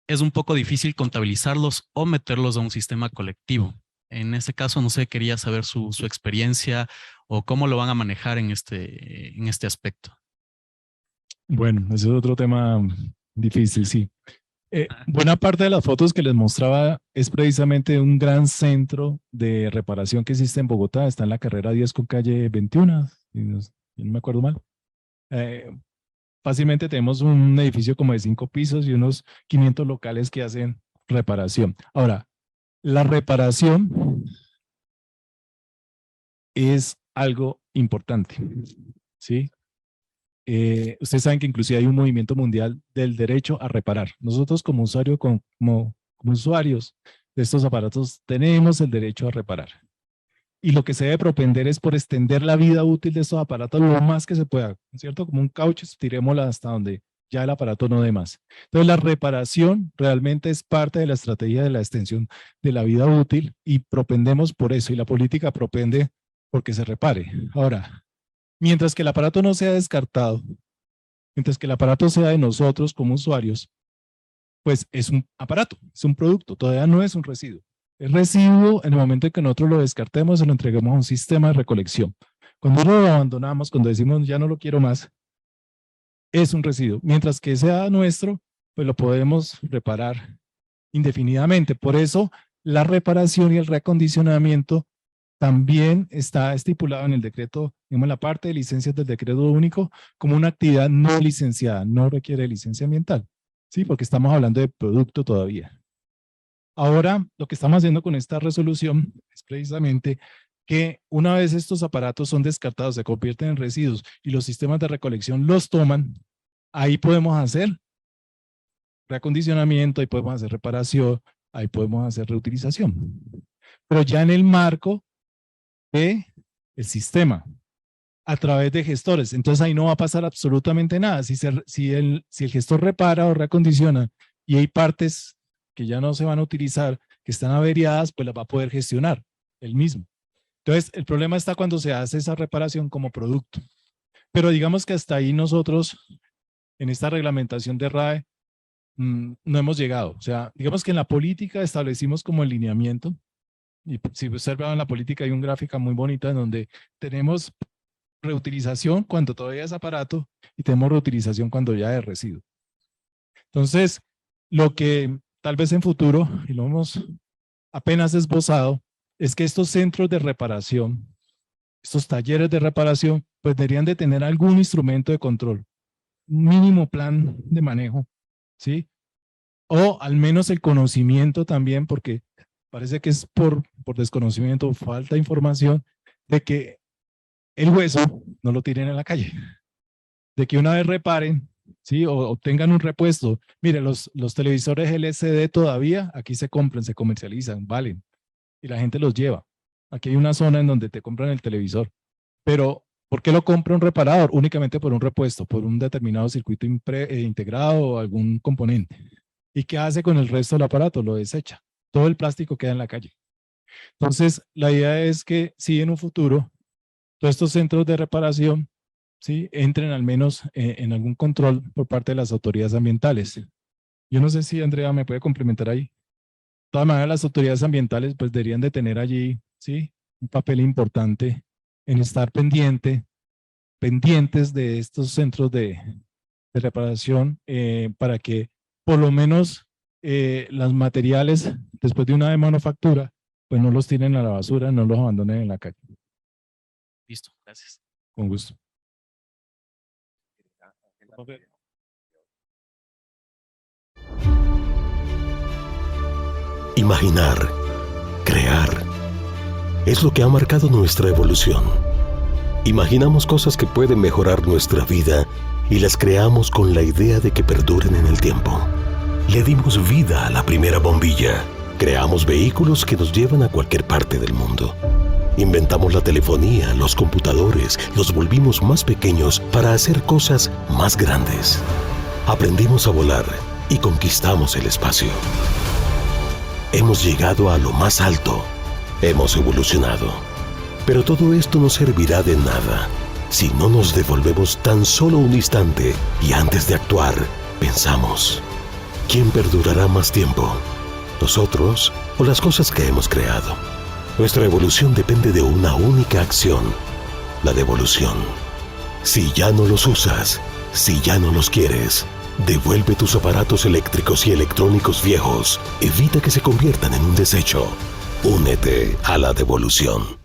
es un poco difícil contabilizarlos o meterlos a un sistema colectivo. En este caso, no sé, quería saber su experiencia o cómo lo van a manejar en este aspecto. Bueno, ese es otro tema difícil, sí. Buena parte de las fotos que les mostraba es precisamente un gran centro de reparación que existe en Bogotá. Está en la carrera 10 con calle 21, si no me acuerdo mal. Fácilmente tenemos un edificio como de 5 pisos y unos 500 locales que hacen reparación. Ahora, la reparación es algo importante, ¿sí? Ustedes saben que inclusive hay un movimiento mundial del derecho a reparar. Nosotros como usuarios de estos aparatos tenemos el derecho a reparar. Y lo que se debe propender es por extender la vida útil de estos aparatos lo más que se pueda, ¿cierto? Como un caucho, estirémosla hasta donde ya el aparato no dé más. Entonces la reparación realmente es parte de la estrategia de la extensión de la vida útil y propendemos por eso, y la política propende porque se repare. Ahora, mientras que el aparato no sea descartado, mientras que el aparato sea de nosotros como usuarios, pues es un aparato, es un producto, todavía no es un residuo. El residuo, en el momento en que nosotros lo descartemos, se lo entreguemos a un sistema de recolección. Cuando lo abandonamos, cuando decimos ya no lo quiero más, es un residuo. Mientras que sea nuestro, pues lo podemos reparar indefinidamente. Por eso, la reparación y el reacondicionamiento también está estipulado en el decreto, digamos, la parte de licencias del decreto único, como una actividad no licenciada, no requiere licencia ambiental. Sí, porque estamos hablando de producto todavía. Ahora, lo que estamos haciendo con esta resolución es precisamente que una vez estos aparatos son descartados, se convierten en residuos y los sistemas de recolección los toman, ahí podemos hacer reacondicionamiento, ahí podemos hacer reparación, ahí podemos hacer reutilización. Pero ya en el marco del sistema, a través de gestores. Entonces ahí no va a pasar absolutamente nada. Si el gestor repara o reacondiciona y hay partes que ya no se van a utilizar, que están averiadas, pues las va a poder gestionar él mismo. Entonces el problema está cuando se hace esa reparación como producto. Pero digamos que hasta ahí nosotros, en esta reglamentación de RAE, no hemos llegado. O sea, digamos que en la política establecimos como el lineamiento, y si observan en la política hay una gráfica muy bonita en donde tenemos reutilización cuando todavía es aparato y tenemos reutilización cuando ya es residuo. Entonces, lo que tal vez en futuro, y lo hemos apenas esbozado, es que estos centros de reparación, estos talleres de reparación, pues deberían de tener algún instrumento de control, un mínimo plan de manejo, ¿sí? O al menos el conocimiento también, porque parece que es por desconocimiento, falta de información, de que el hueso no lo tiren en la calle, de que una vez reparen, ¿sí? O obtengan un repuesto. Mire, los televisores LCD todavía aquí se compran, se comercializan, valen, y la gente los lleva. Aquí hay una zona en donde te compran el televisor, pero ¿por qué lo compra un reparador? Únicamente por un repuesto, por un determinado circuito integrado o algún componente. ¿Y qué hace con el resto del aparato? Lo desecha. Todo el plástico queda en la calle. Entonces, la idea es que si en un futuro todos estos centros de reparación, ¿sí?, entren al menos en algún control por parte de las autoridades ambientales. Yo no sé si Andrea me puede complementar ahí. De todas maneras, las autoridades ambientales pues deberían de tener allí, ¿sí?, un papel importante en estar pendientes de estos centros de reparación para que por lo menos los materiales después de una manufactura pues no los tiren a la basura, no los abandonen en la calle. Listo, gracias. Con gusto. Imaginar, crear, es lo que ha marcado nuestra evolución. Imaginamos cosas que pueden mejorar nuestra vida y las creamos con la idea de que perduren en el tiempo. Le dimos vida a la primera bombilla. Creamos vehículos que nos llevan a cualquier parte del mundo. Inventamos la telefonía, los computadores, los volvimos más pequeños para hacer cosas más grandes. Aprendimos a volar y conquistamos el espacio. Hemos llegado a lo más alto. Hemos evolucionado. Pero todo esto no servirá de nada si no nos devolvemos tan solo un instante y antes de actuar, pensamos: ¿quién perdurará más tiempo? ¿Nosotros o las cosas que hemos creado? Nuestra evolución depende de una única acción: la devolución. Si ya no los usas, si ya no los quieres, devuelve tus aparatos eléctricos y electrónicos viejos. Evita que se conviertan en un desecho. Únete a la devolución.